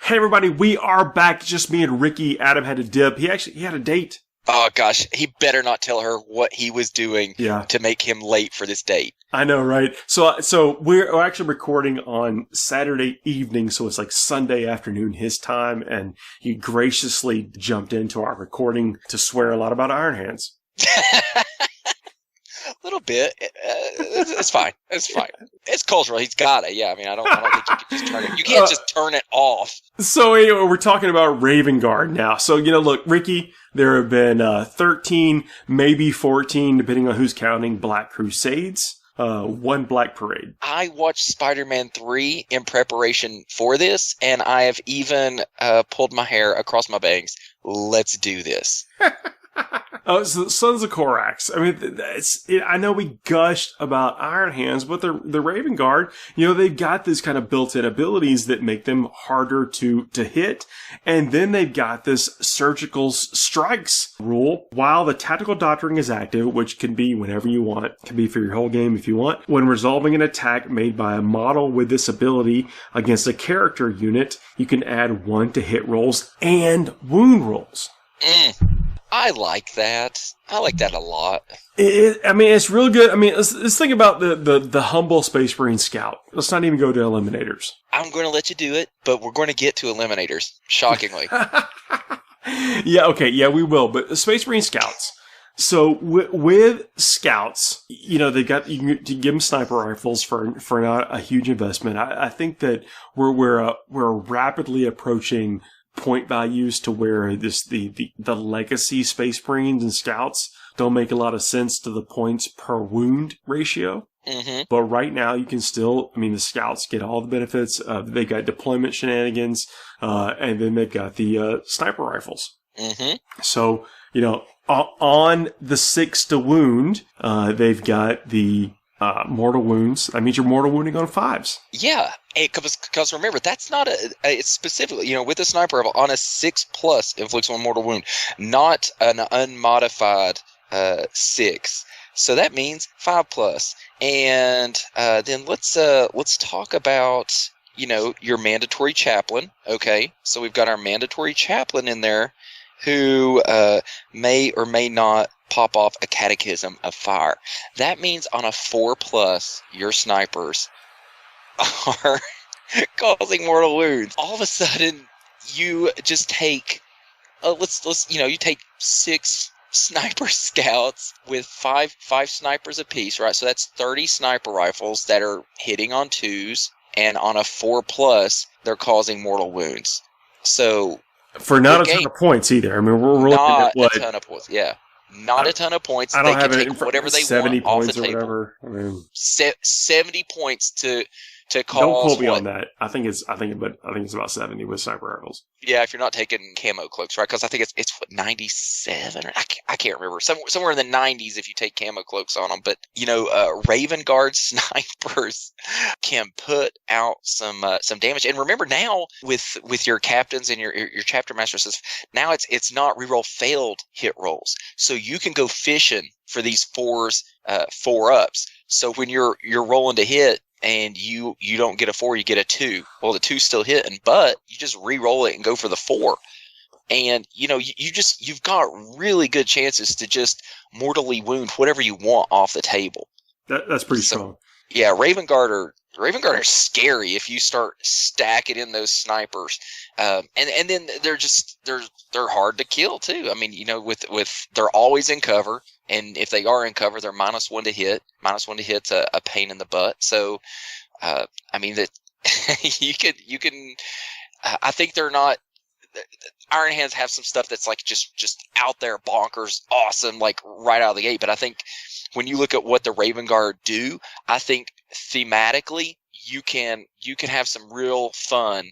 Hey everybody, we are back. Just me and Ricky. Adam had a dip. He had a date. Oh gosh, he better not tell her what he was doing to make him late for this date. I know, right? So we're actually recording on Saturday evening, so it's like Sunday afternoon his time, and he graciously jumped into our recording to swear a lot about Iron Hands. A little bit. It's fine. It's fine. It's cultural. He's got it. Yeah, I mean, I don't think you can just turn it. You can't just turn it off. So anyway, we're talking about Raven Guard now. So, look, Ricky, there have been 13, maybe 14, depending on who's counting, Black Crusades, one Black Parade. I watched Spider-Man 3 in preparation for this, and I have even pulled my hair across my bangs. Let's do this. Oh, so Sons of Korax. I mean, I know we gushed about Iron Hands, but the Raven Guard, they've got this kind of built-in abilities that make them harder to hit. And then they've got this surgical strikes rule. While the tactical doctoring is active, which can be whenever you want, can be for your whole game if you want, when resolving an attack made by a model with this ability against a character unit, you can add 1 to hit rolls and wound rolls. I like that. I like that a lot. It's real good. I mean, let's think about the humble Space Marine Scout. Let's not even go to Eliminators. I'm going to let you do it, but we're going to get to Eliminators, shockingly. Yeah, okay, yeah, we will. But Space Marine Scouts. So with Scouts, they got, you can give them sniper rifles for not a huge investment. I think that we're rapidly approaching point values to where the legacy Space Marines and Scouts don't make a lot of sense to the points per wound ratio. Mm-hmm. But right now you can still, the Scouts get all the benefits. They got deployment shenanigans, and then they've got the sniper rifles. Mm-hmm. So, on the 6 to wound, they've got the mortal wounds. That means you're mortal wounding on 5s. Yeah, because remember, that's not it's specifically, with a sniper rifle on a 6+ inflicts 1 mortal wound, not an unmodified 6. So that means 5+. And then let's talk about your mandatory chaplain. Okay, so we've got our mandatory chaplain in there, who may or may not pop off a catechism of fire. That means on a 4+, your snipers are causing mortal wounds. All of a sudden, you just take, you take 6 sniper scouts with five snipers apiece, right? So that's 30 sniper rifles that are hitting on 2s, and on a 4+, they're causing mortal wounds. So for not a ton of points either. We're looking at what? Not a ton of points, yeah. Not a ton of points. I don't they have can it take whatever they 70 want points off the or table. whatever. 70 points to cause. Don't quote me on that. I think it's about 70 with sniper rifles. Yeah, if you're not taking camo cloaks, right? Because I think it's 97 or I can't remember. Somewhere in the 90s if you take camo cloaks on them. But Raven Guard snipers can put out some damage. And remember now with your captains and your chapter masters, now it's not reroll failed hit rolls, so you can go fishing for these 4s, 4-ups. So when you're rolling to hit, and you don't get a 4, you get a 2. Well, the 2's still hitting, but you just re-roll it and go for the 4. And, you've got really good chances to just mortally wound whatever you want off the table. That's pretty strong. Yeah, Raven Guard are scary if you start stacking in those snipers. And then they're hard to kill too. With they're always in cover. And if they are in cover, they're -1 to hit. -1 to hit's a pain in the butt. So, that you can. I think they're not. Iron Hands have some stuff that's like just out there bonkers, awesome, like right out of the gate. But I think when you look at what the Raven Guard do, I think thematically you can have some real fun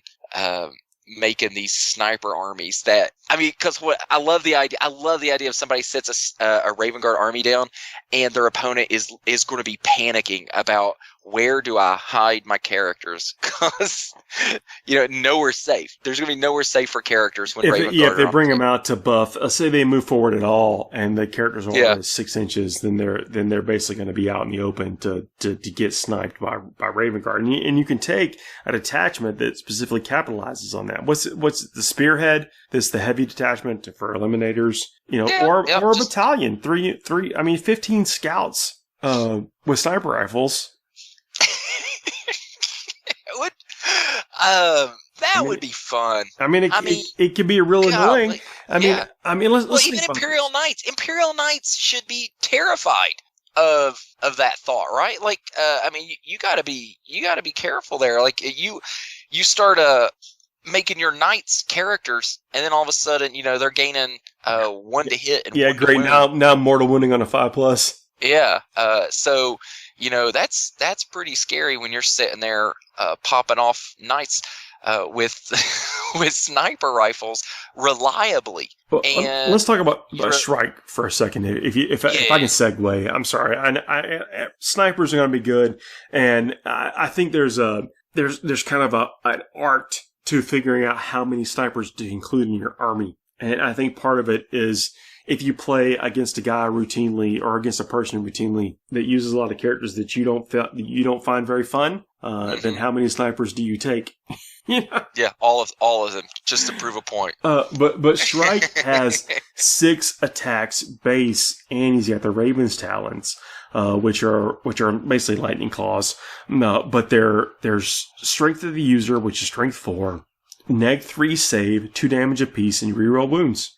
making these sniper armies. That, I mean, because what I love the idea of somebody sets a Raven Guard army down, and their opponent is going to be panicking about where do I hide my characters, because nowhere's safe. There's going to be nowhere safe for characters when Raven Guard. If they bring them out to buff, say they move forward at all, and the characters are only 6 inches, then they're basically going to be out in the open to get sniped by Raven Guard, and you can take an attachment that specifically capitalizes on that. What's the spearhead? That's the heavy detachment for eliminators, or a battalion, 15 scouts with sniper rifles. That would be fun. It could be real annoying. Let's even Imperial Knights. Imperial Knights should be terrified of that thought, right? Like, you gotta be careful there. Like, you start making your knights characters, and then all of a sudden, they're gaining 1 to hit. And yeah, great. Now mortal wounding on a 5+. Yeah. So that's pretty scary when you're sitting there popping off knights with sniper rifles reliably. Well, let's talk about Shrike for a second. If I can segue, I'm sorry. I snipers are going to be good, and I think there's kind of an art to figuring out how many snipers to include in your army, and I think part of it is, if you play against a guy routinely or against a person routinely that uses a lot of characters that you don't find very fun, then how many snipers do you take? Yeah, all of them, just to prove a point. But Shrike has 6 attacks base, and he's got the Raven's Talons, which are basically lightning claws. But there's strength of the user, which is strength 4, neg 3 save, 2 damage apiece, and you reroll wounds.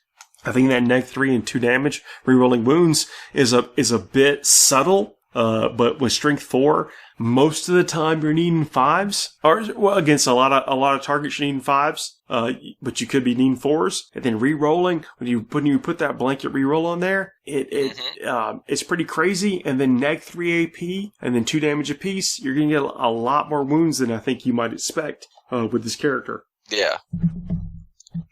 I think that neg 3 and 2 damage rerolling wounds is a bit subtle, but with strength 4, most of the time you're needing 5s, or against a lot of targets you're needing 5s, but you could be needing 4s. And then rerolling, when you put that blanket reroll on there, it's pretty crazy. And then neg 3 AP and then 2 damage apiece, you're gonna get a lot more wounds than I think you might expect with this character. Yeah.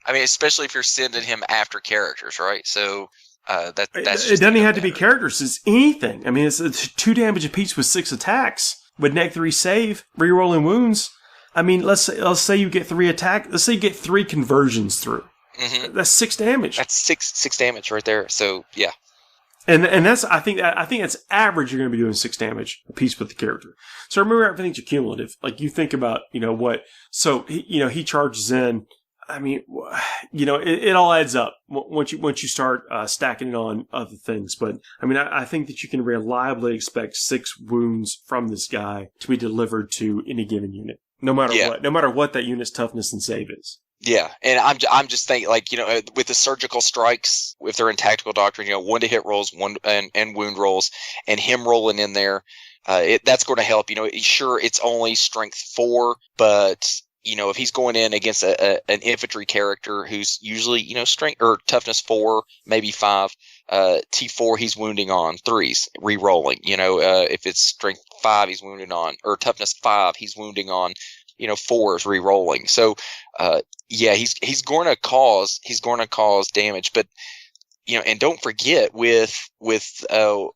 Especially if you're sending him after characters, right? So that's it doesn't have to be characters. It's anything. It's 2 damage apiece with 6 attacks with neg 3 save, rerolling wounds. Let's say you get 3 attack. Let's say you get 3 conversions through. Mm-hmm. That's 6 damage. That's six damage right there. So yeah. And that's I think that's average. You're going to be doing 6 damage a piece with the character. So remember, everything's cumulative. Like, you think about what. So he charges in. It all adds up once you start stacking it on other things. But I think that you can reliably expect 6 wounds from this guy to be delivered to any given unit, no matter what that unit's toughness and save is. Yeah, and I'm just thinking, with the surgical strikes, if they're in tactical doctrine, 1 to hit rolls, 1 and wound rolls, and him rolling in there, that's going to help. Sure, it's only strength 4, but if he's going in against an infantry character who's usually, strength or toughness 4, maybe 5, T4, he's wounding on 3s, re-rolling. If it's strength 5, he's wounding on, or toughness 5, he's wounding on, 4s, re-rolling. So, he's going to cause damage, but, and don't forget with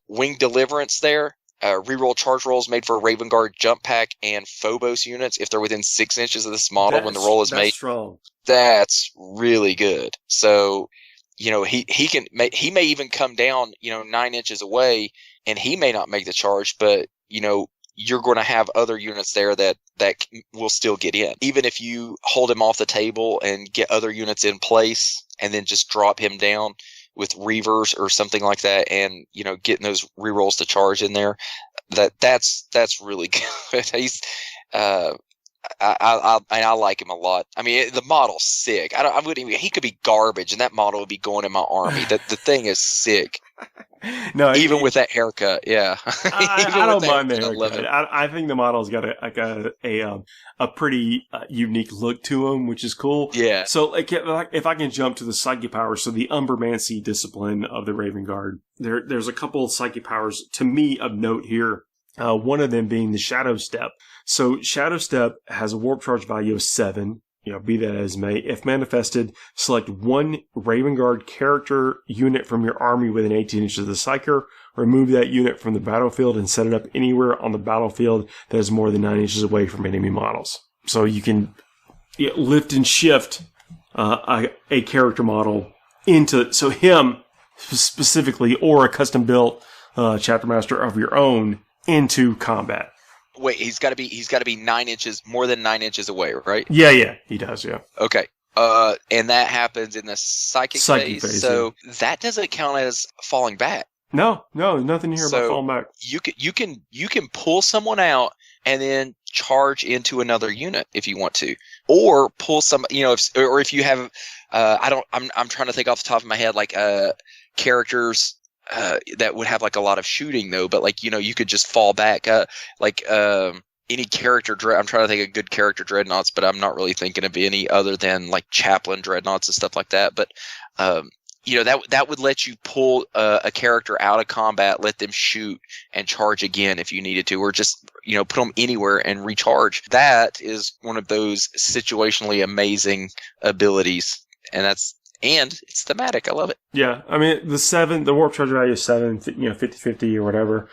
Wing Deliverance there, reroll charge rolls made for Raven Guard jump pack and Phobos units if they're within 6 inches of this model when the roll is made. Strong. That's really good. So, he may even come down, 9 inches away, and he may not make the charge, but you're going to have other units there that will still get in. Even if you hold him off the table and get other units in place and then just drop him down with Reavers or something like that, and getting those rerolls to charge in there, that's really good. He's I like him a lot. The model's sick. He could be garbage, and that model would be going in my army. The thing is sick. No, even with that haircut, yeah. I don't mind the haircut. I think the model's got a pretty unique look to him, which is cool. Yeah. So, if I can jump to the psychic powers, so the Umbermancy discipline of the Raven Guard, there's a couple of psychic powers to me of note here. One of them being the Shadow Step. So Shadow Step has a warp charge value of 7. Be that as may. If manifested, select one Raven Guard character unit from your army within 18 inches of the Psyker. Remove that unit from the battlefield and set it up anywhere on the battlefield that is more than 9 inches away from enemy models. So you can lift and shift a character model into, so him specifically, or a custom built chapter master of your own into combat. Wait, he's got to be 9 inches, more than 9 inches away, right? Yeah, he does. Yeah. Okay. And that happens in the psychic phase. So that doesn't count as falling back. No, nothing here about falling back. You can pull someone out and then charge into another unit if you want to, or pull some. If you have, I'm trying to think off the top of my head, like characters that would have like a lot of shooting though, but like you could just fall back, any character. I'm trying to think of good character dreadnoughts, but I'm not really thinking of any other than like chaplain dreadnoughts and stuff like that. But that would let you pull a character out of combat, let them shoot, and charge again if you needed to, or just put them anywhere and recharge. That is one of those situationally amazing abilities, and it's thematic. I love it. Yeah, I mean the warp charge value is 7, 50/50 or whatever.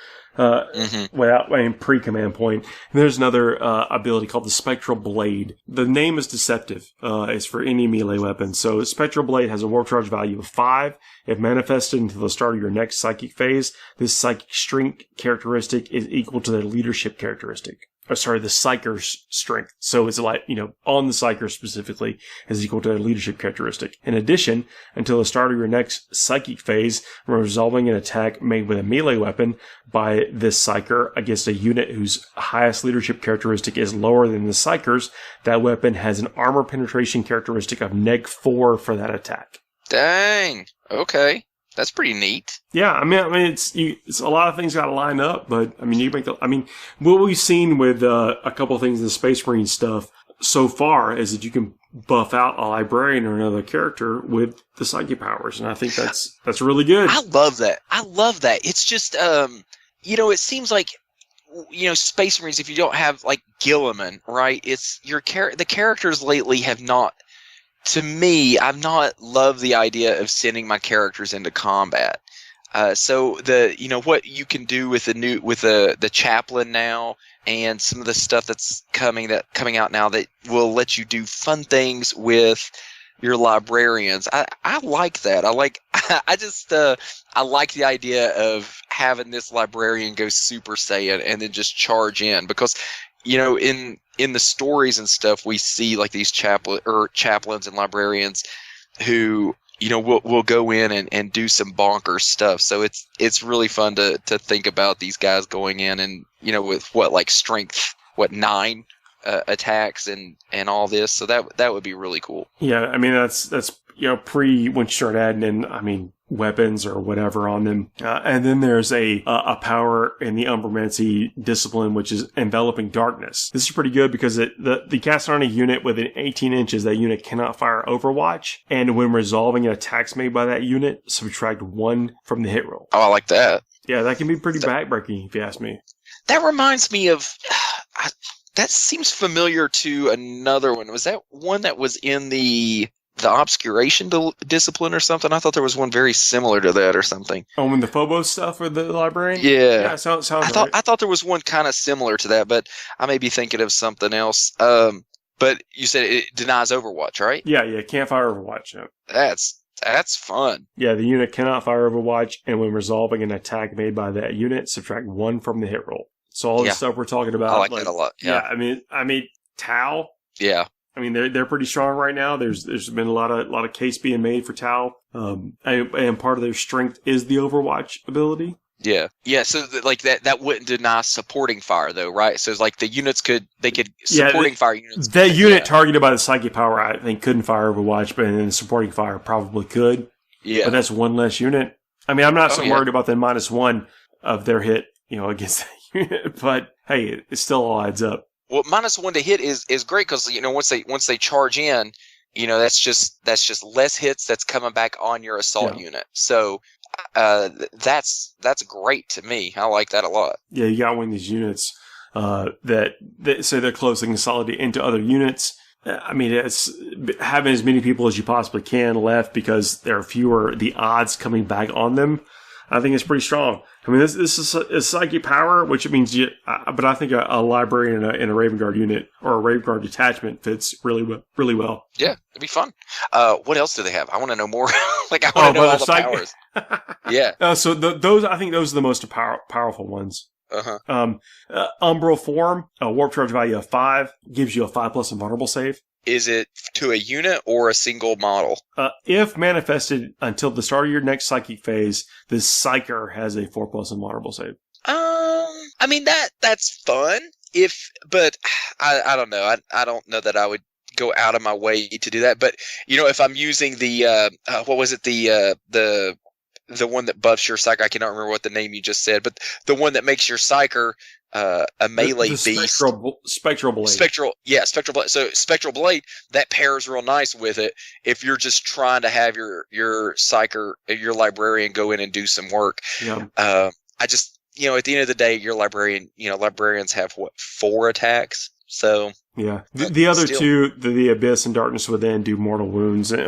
Without pre-command point. And there's another ability called the Spectral Blade. The name is deceptive. It's for any melee weapon. So Spectral Blade has a warp charge value of 5. If manifested until the start of your next psychic phase, this psychic strength characteristic is equal to their leadership characteristic. The Psyker's strength. So it's like, on the Psyker specifically is equal to their leadership characteristic. In addition, until the start of your next psychic phase, resolving an attack made with a melee weapon by this Psyker against a unit whose highest leadership characteristic is lower than the Psyker's, that weapon has an armor penetration characteristic of -4 for that attack. Dang. Okay. That's pretty neat. Yeah, I mean, it's a lot of things got to line up, but what we've seen with a couple of things in the Space Marine stuff so far is that you can buff out a librarian or another character with the psychic powers, and I think that's really good. I love that. It's just, it seems like, Space Marines, if you don't have like Gilliman, right? It's the characters lately have not. To me, I've not loved the idea of sending my characters into combat. So what you can do with the chaplain now, and some of the stuff that's coming out now that will let you do fun things with your librarians. I like that. I like the idea of having this librarian go Super Saiyan and then just charge in, because in the stories and stuff, we see like these chaplains and librarians who will go in and do some bonkers stuff. So it's really fun to think about these guys going in and with strength 9 attacks and all this. So that would be really cool. Yeah, I mean that's pre when you start adding in weapons or whatever on them. And then there's a power in the Umbromancy discipline, which is Enveloping Darkness. This is pretty good because the cast on a unit within 18 inches, that unit cannot fire Overwatch. And when resolving attacks made by that unit, subtract 1 from the hit roll. Oh, I like that. Yeah, that can be pretty backbreaking if you ask me. That reminds me of... that seems familiar to another one. Was that one that was in the obscuration discipline or something? I thought there was one very similar to that or something. Oh, when the Phobos stuff with the librarian? Yeah. Sounds I thought there was one kind of similar to that, but I may be thinking of something else. But you said it denies Overwatch, right? Yeah, can't fire Overwatch. Yeah. That's fun. Yeah, the unit cannot fire Overwatch, and when resolving an attack made by that unit, subtract 1 from the hit roll. So all the stuff we're talking about. I like that a lot. Yeah. I mean, Tau. Yeah. I mean, they're pretty strong right now. There's been a lot of case being made for Tau. And part of their strength is the Overwatch ability. Yeah. Yeah. So that wouldn't deny supporting fire though, right? So it's like the units could supporting fire units. That unit targeted by the psychic power, I think, couldn't fire Overwatch, but then supporting fire probably could. Yeah. But that's 1 less unit. I mean, I'm not so worried about the -1 of their hit, against that unit, but hey, it still all adds up. Well, -1 to hit is great because once they charge in, that's just less hits that's coming back on your assault unit. So that's great to me. I like that a lot. Yeah, you got one of these units that say they're closely consolidated into other units. I mean, it's having as many people as you possibly can left because there are fewer the odds coming back on them. I think it's pretty strong. I mean, this is a psychic power, which means but I think a librarian in a Raven Guard unit or a Raven Guard detachment fits really well. Yeah, it'd be fun. What else do they have? I want to know more. I want to know all the powers. Yeah. So those, I think those are the most powerful ones. Umbral form, a warp charge value of 5, gives you a 5+ invulnerable save. Is it to a unit or a single model? If manifested until the start of your next psychic phase, this psyker has a 4+ invulnerable save. I mean that's fun. But I don't know. I don't know that I would go out of my way to do that. But if I'm using the what was it, the one that buffs your psyker, I cannot remember what the name you just said, but the one that makes your psyker a melee beast. Spectral blade. Spectral blade. So spectral blade, that pairs real nice with it if you're just trying to have your psyker, your librarian go in and do some work. Yeah. I just, at the end of the day, your librarians have 4 attacks. So yeah, the other two, the Abyss and Darkness Within, do mortal wounds. I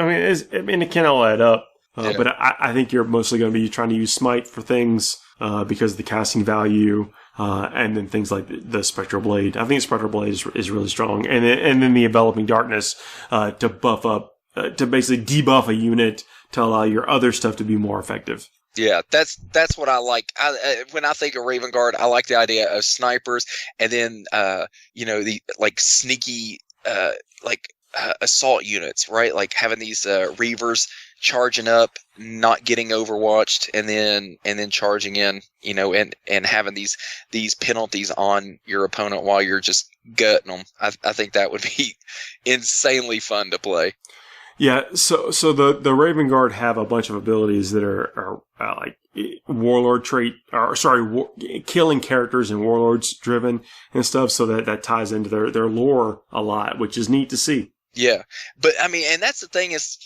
mean, it can all add up. But I think you're mostly going to be trying to use Smite for things because of the casting value, and then things like the Spectral Blade. I think Spectral Blade is really strong, and then the Enveloping Darkness to buff up, to basically debuff a unit to allow your other stuff to be more effective. Yeah, that's what I like. When I think of Raven Guard, I like the idea of snipers, and then the sneaky assault units, right? Like having these Reavers charging up, not getting overwatched, and then charging in, and having these penalties on your opponent while you're just gutting them. I think that would be insanely fun to play. Yeah, so the Raven Guard have a bunch of abilities that are like warlord trait, killing characters and warlords driven and stuff. So that ties into their lore a lot, which is neat to see. Yeah, but I mean, and that's the thing is,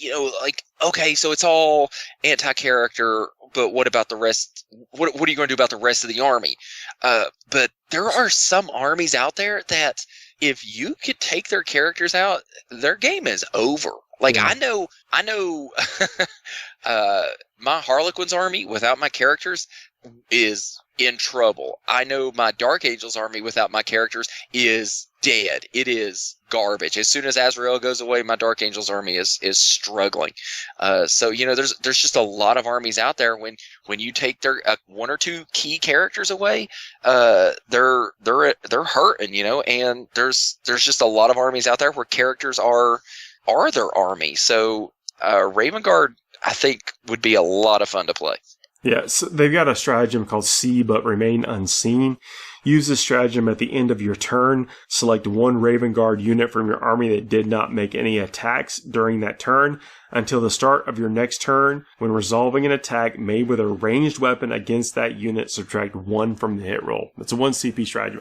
okay, so it's all anti-character, but what about the rest? What are you going to do about the rest of the army? But there are some armies out there that if you could take their characters out, their game is over. Like, yeah. I know my Harlequins army without my characters is in trouble. I know my Dark Angels army without my characters is dead. It is garbage. As soon as Azrael goes away, my Dark Angels army is struggling. So there's just a lot of armies out there when you take their 1 or 2 key characters away, they're hurting, and there's just a lot of armies out there where characters are their army. So Raven Guard, I think, would be a lot of fun to play. Yeah, so they've got a stratagem called See But Remain Unseen. Use this stratagem at the end of your turn. Select 1 Raven Guard unit from your army that did not make any attacks during that turn until the start of your next turn. When resolving an attack made with a ranged weapon against that unit, subtract 1 from the hit roll. That's a 1 CP stratagem.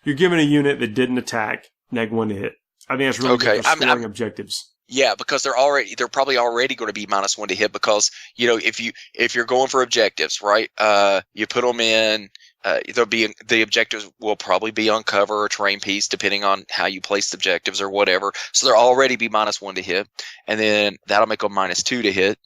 You're giving a unit that didn't attack -1 to hit. I think that's really good for scoring objectives. Yeah, because they're probably already going to be -1 to hit because, if you're going for objectives, right? You put them in, the objectives will probably be on cover or terrain piece, depending on how you place the objectives or whatever. So they'll already be -1 to hit. And then that'll make them -2 to hit.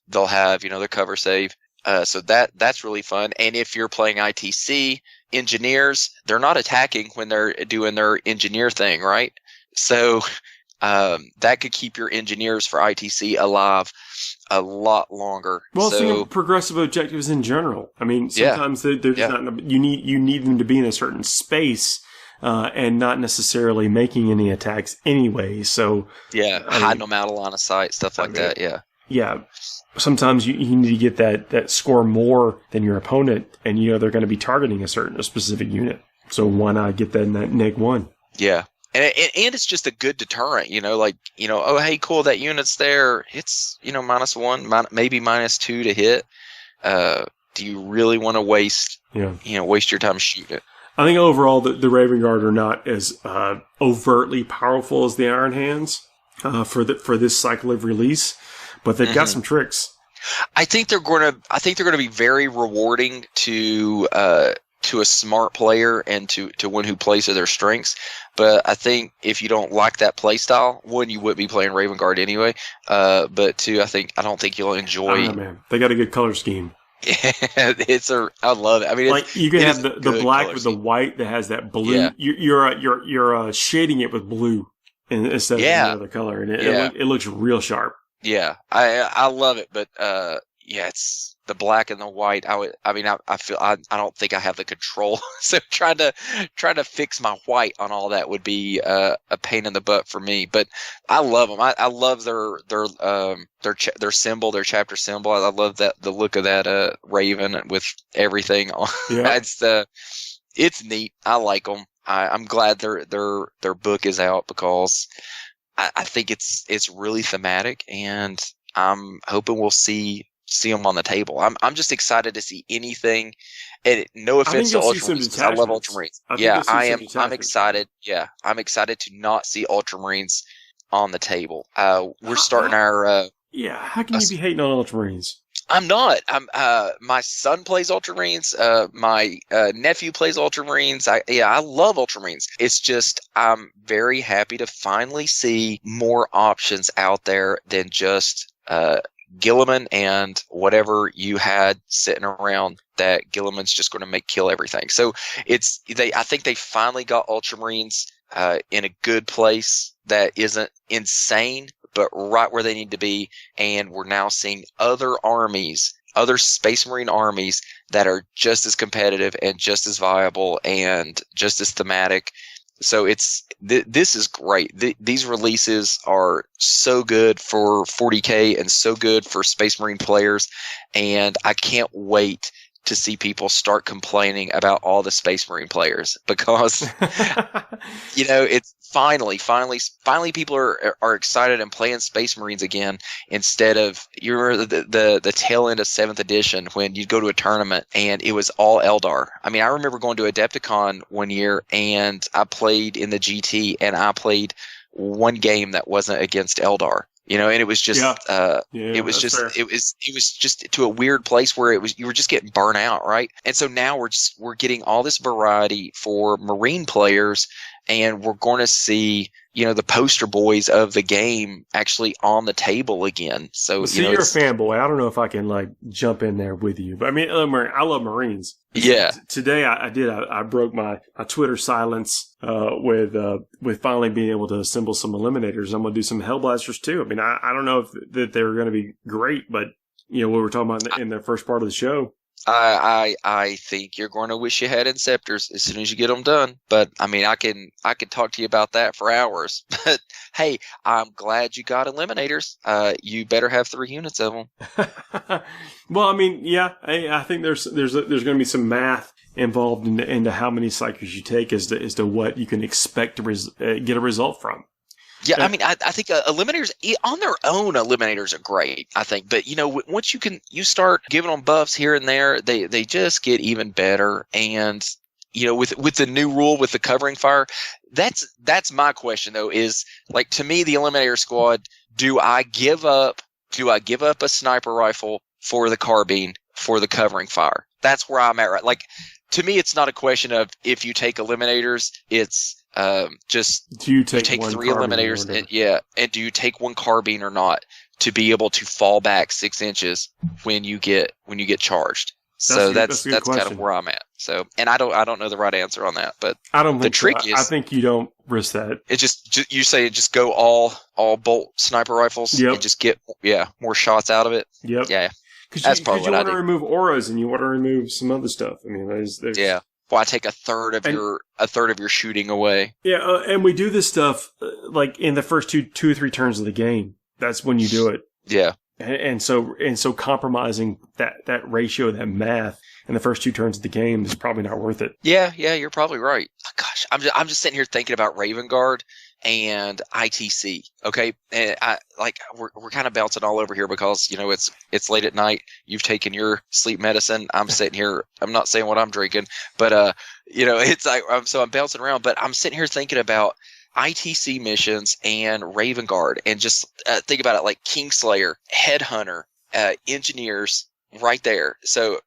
They'll have, their cover save. So that's really fun. And if you're playing ITC engineers, they're not attacking when they're doing their engineer thing, right? So, that could keep your engineers for ITC alive a lot longer. Well, so progressive objectives in general. I mean, sometimes they're just not. You need them to be in a certain space, and not necessarily making any attacks anyway. So hiding them out of line of sight, stuff like that. Yeah. Sometimes you need to get that score more than your opponent, and they're going to be targeting a specific unit. So why not get that in that -1? Yeah. And it's just a good deterrent, oh, hey, cool, that unit's there. It's, -1, maybe -2 to hit. Do you really want to waste your time shooting it? I think overall the Raven Guard are not as overtly powerful as the Iron Hands for this cycle of release, but they've got some tricks. I think they're going to be very rewarding to a smart player and to one who plays to their strengths. But I think if you don't like that play style, one, you wouldn't be playing Raven Guard anyway. But two, I don't think you'll enjoy. I don't know, man. They got a good color scheme. Yeah, I love it. I mean, like you can have the black with the white that has that blue. Yeah. You're shading it with blue instead of any other color, and it looks real sharp. Yeah, I love it, but it's the black and the white. I feel I don't think I have the control. So trying to fix my white on all that would be a pain in the butt for me. But I love them. I love their symbol, their chapter symbol. I love the look of that raven with everything on. Yeah. It's neat. I like them. I'm glad their book is out because I think it's really thematic, and I'm hoping we'll see them on the table. I'm just excited to see anything. And no offense to Ultramarines, I love Ultramarines. I am. I'm excited. Yeah, I'm excited to not see Ultramarines on the table. We're starting our. How can you be hating on Ultramarines? I'm not. My son plays Ultramarines. My nephew plays Ultramarines. I love Ultramarines. It's just I'm very happy to finally see more options out there than just Gilliman and whatever you had sitting around that Gilliman's just going to kill everything. So I think they finally got Ultramarines in a good place that isn't insane, but right where they need to be. And we're now seeing other Space Marine armies that are just as competitive and just as viable and just as thematic. So this is great. These releases are so good for 40K and so good for Space Marine players. And I can't wait to see people start complaining about all the Space Marine players because, it's finally people are excited and playing Space Marines again instead of the tail end of 7th edition when you'd go to a tournament and it was all Eldar. I mean, I remember going to Adepticon one year and I played in the GT and I played one game that wasn't against Eldar. And it was just, it was just to a weird place where you were just getting burnt out, right? And so now we're getting all this variety for Marine players, and we're going to see, the poster boys of the game actually on the table again. So, you're a fanboy. I don't know if I can jump in there with you, but I mean, I love Marines. Yeah. Today I broke my Twitter silence, with finally being able to assemble some Eliminators. I'm going to do some Hellblasters too. I mean, I don't know that they're going to be great, but what we're talking about in the first part of the show. I think you're going to wish you had inceptors as soon as you get them done. But I mean, I can talk to you about that for hours. But hey, I'm glad you got eliminators. You better have 3 units of them. Well, I mean, I think there's going to be some math involved into how many cycles you take as to what you can expect to get a result from. Yeah, I mean, I think eliminators on their own, eliminators are great, I think. But once you start giving them buffs here and there, they just get even better. And with the new rule with the covering fire, that's my question though. Is to me, the Eliminator squad, do I give up a sniper rifle for the carbine for the covering fire? That's where I'm at. Right, to me, it's not a question of if you take eliminators, it's just do you take 3 eliminators and do you take 1 carbine or not to be able to fall back 6 inches when you get charged. That's kind of where I'm at. So, and I don't know the right answer on that, but I don't think the trick is I think you don't risk that. It just you say just go all bolt sniper rifles and just get more shots out of it. Yep. Yeah. Because you want to remove auras and you want to remove some other stuff. I mean, there's Well, I take a third of your shooting away. Yeah, and we do this stuff in the first two or 3 turns of the game. That's when you do it. Yeah. And so compromising that ratio, that math in the first 2 turns of the game is probably not worth it. Yeah, you're probably right. Gosh, I'm just sitting here thinking about Raven Guard and ITC. Okay, and we're kind of bouncing all over here because it's late at night. You've taken your sleep medicine. I'm sitting here. I'm not saying what I'm drinking, but it's I'm bouncing around. But I'm sitting here thinking about ITC missions and Raven Guard, and just think about it like Kingslayer, Headhunter, engineers right there. So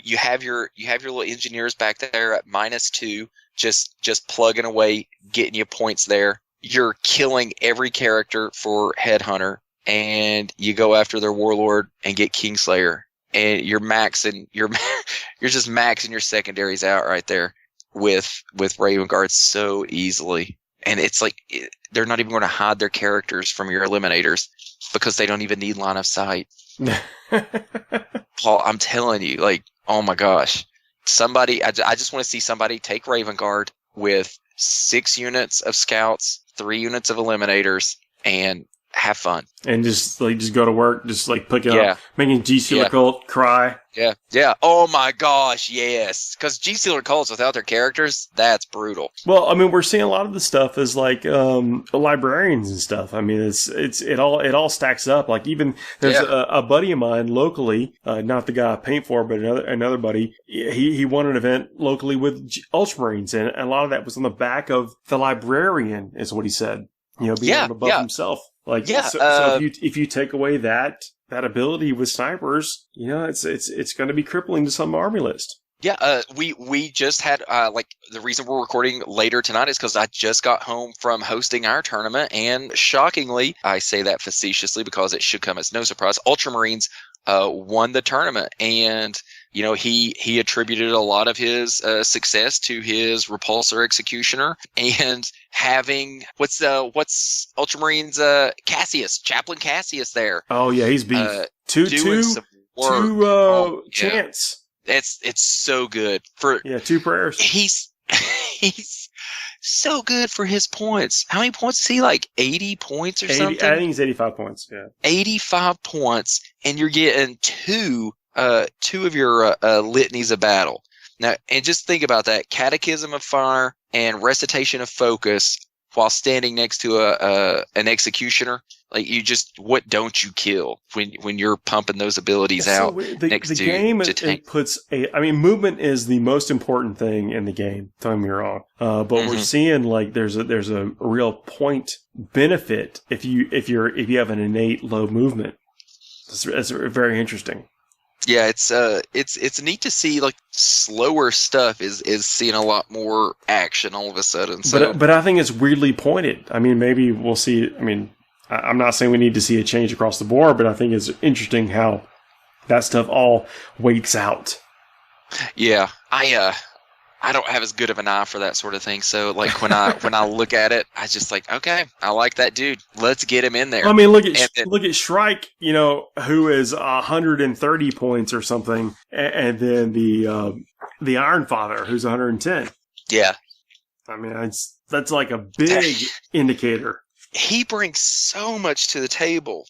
you have your little engineers back there at -2, just plugging away, getting you points there. You're killing every character for Headhunter, and you go after their Warlord and get Kingslayer, and you're just maxing your secondaries out right there with Raven Guard so easily. And it's like they're not even going to hide their characters from your eliminators because they don't even need line of sight. Paul, I'm telling you, like, oh my gosh, I just want to see somebody take Raven Guard with 6 units of scouts, 3 units of eliminators, and have fun. And just go to work, just like pick it up, making G-Sealer Cult cry. Yeah. Oh my gosh, yes. Because G-Sealer Cults without their characters, that's brutal. Well, I mean, we're seeing a lot of the stuff as like librarians and stuff. I mean, it all stacks up. Like even there's a buddy of mine locally, not the guy I paint for, but another buddy. He won an event locally with Ultramarines, and a lot of that was on the back of the librarian, is what he said. You know, being able to buff himself. Like, so if you take away that ability with snipers, you know, it's going to be crippling to some army list. Yeah, we just had like the reason we're recording later tonight is because I just got home from hosting our tournament, and shockingly, I say that facetiously because it should come as no surprise, Ultramarines won the tournament, and you know he attributed a lot of his success to his Repulsor Executioner and having what's Ultramarines Chaplain Cassius there. Oh yeah, he's beef. Two chance. It's so good for 2 prayers. He's so good for his points. How many points is he? Like 80 points or something? I think he's 85 points. Yeah, 85 points, and you're getting two of your litanies of battle. Now, and just think about that: Catechism of Fire and Recitation of Focus, while standing next to an executioner. Like what don't you kill when you're pumping those abilities out next to game? It puts movement is the most important thing in the game. Don't get me wrong, but we're seeing like there's a real point benefit if you have an innate low movement. It's very interesting. Yeah, it's neat to see like slower stuff is seeing a lot more action all of a sudden. So. But I think it's weirdly pointed. I mean, maybe we'll see. I mean, I'm not saying we need to see a change across the board, but I think it's interesting how that stuff all weights out. Yeah, I don't have as good of an eye for that sort of thing. So like when I look at it, I just like, okay, I like that dude. Let's get him in there. I mean, look at Shrike, you know, who is 130 points or something, and then the Iron Father, who's 110. Yeah, I mean, that's like a big indicator. He brings so much to the table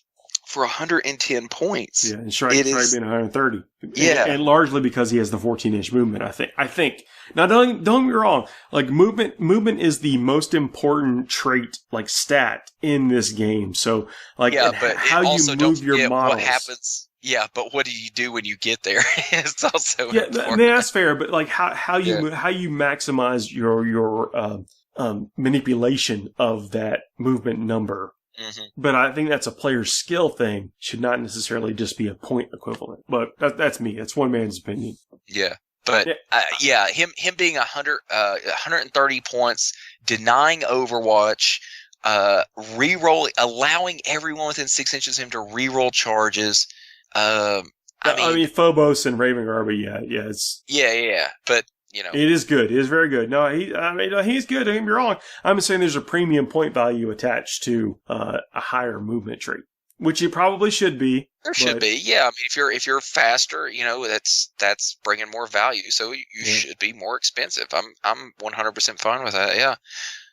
for 110 points. Yeah, and Shrike being 130. Yeah. And largely because he has the 14-inch movement, I think. Now, don't get me wrong. Like, movement is the most important trait, like, stat in this game. So, like, but how you move your models. What happens... Yeah, but what do you do when you get there? It's also important. I mean, that's fair, but, like, how you maximize your manipulation of that movement number. Mm-hmm. But I think that's a player's skill thing. Should not necessarily just be a point equivalent. But that's me. That's one man's opinion. Yeah. But him being 130 points, denying Overwatch, re-rolling, allowing everyone within 6 inches of him to re-roll charges. I mean, Phobos and Raven Guard, but it's but. You know. It is good. It is very good. No, he's good. Don't get me wrong. I'm saying there's a premium point value attached to a higher movement trait, which it probably should be. There should be. Yeah, I mean, if you're faster, you know, that's bringing more value. So you should be more expensive. I'm 100% fine with that. Yeah.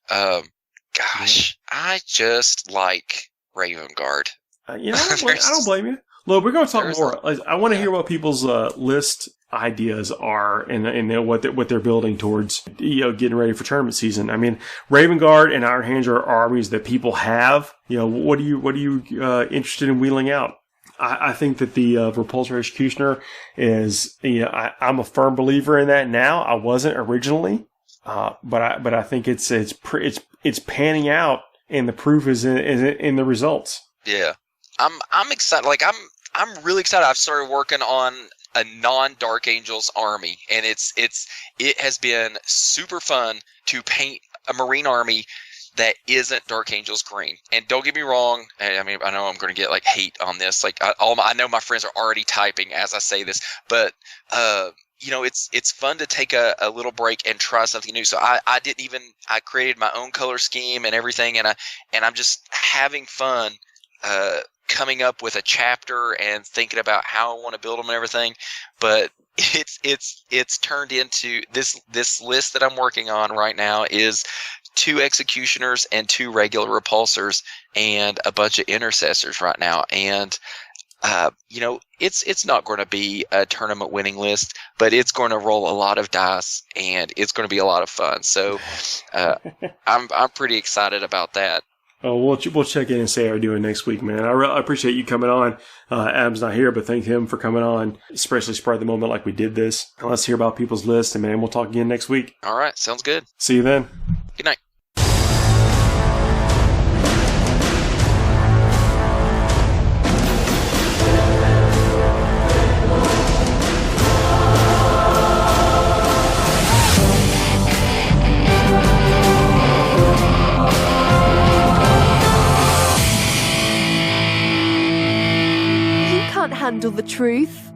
I just like Raven Guard. I don't blame you. Look, we're going to talk more. I want to hear what people's list ideas are and what they're building towards, you know, getting ready for tournament season. I mean, Raven Guard and Iron Hands are armies that people have. You know, what are you interested in wheeling out? I think that the Repulsor Executioner is, you know, I'm a firm believer in that now. I wasn't originally, but I think it's panning out, and the proof is in the results. Yeah, I'm excited. Like I'm really excited. I've started working on a non-Dark Angels army, and it has been super fun to paint a Marine army that isn't Dark Angels green. And don't get me wrong, I mean, I know I'm going to get like hate on this. Like I know my friends are already typing as I say this, but you know, it's fun to take a little break and try something new. So I created my own color scheme and everything, and I'm just having fun coming up with a chapter and thinking about how I want to build them and everything. But it's turned into this list that I'm working on right now is 2 executioners and 2 regular repulsors and a bunch of intercessors right now. And you know, it's not going to be a tournament winning list, but it's going to roll a lot of dice and it's going to be a lot of fun. So I'm pretty excited about that. Oh, we'll check in and say how we're doing next week, man. I appreciate you coming on. Adam's not here, but thank him for coming on, especially spur of the moment like we did this. And let's hear about people's lists, and man, we'll talk again next week. All right, sounds good. See you then. Good night. Handle the truth.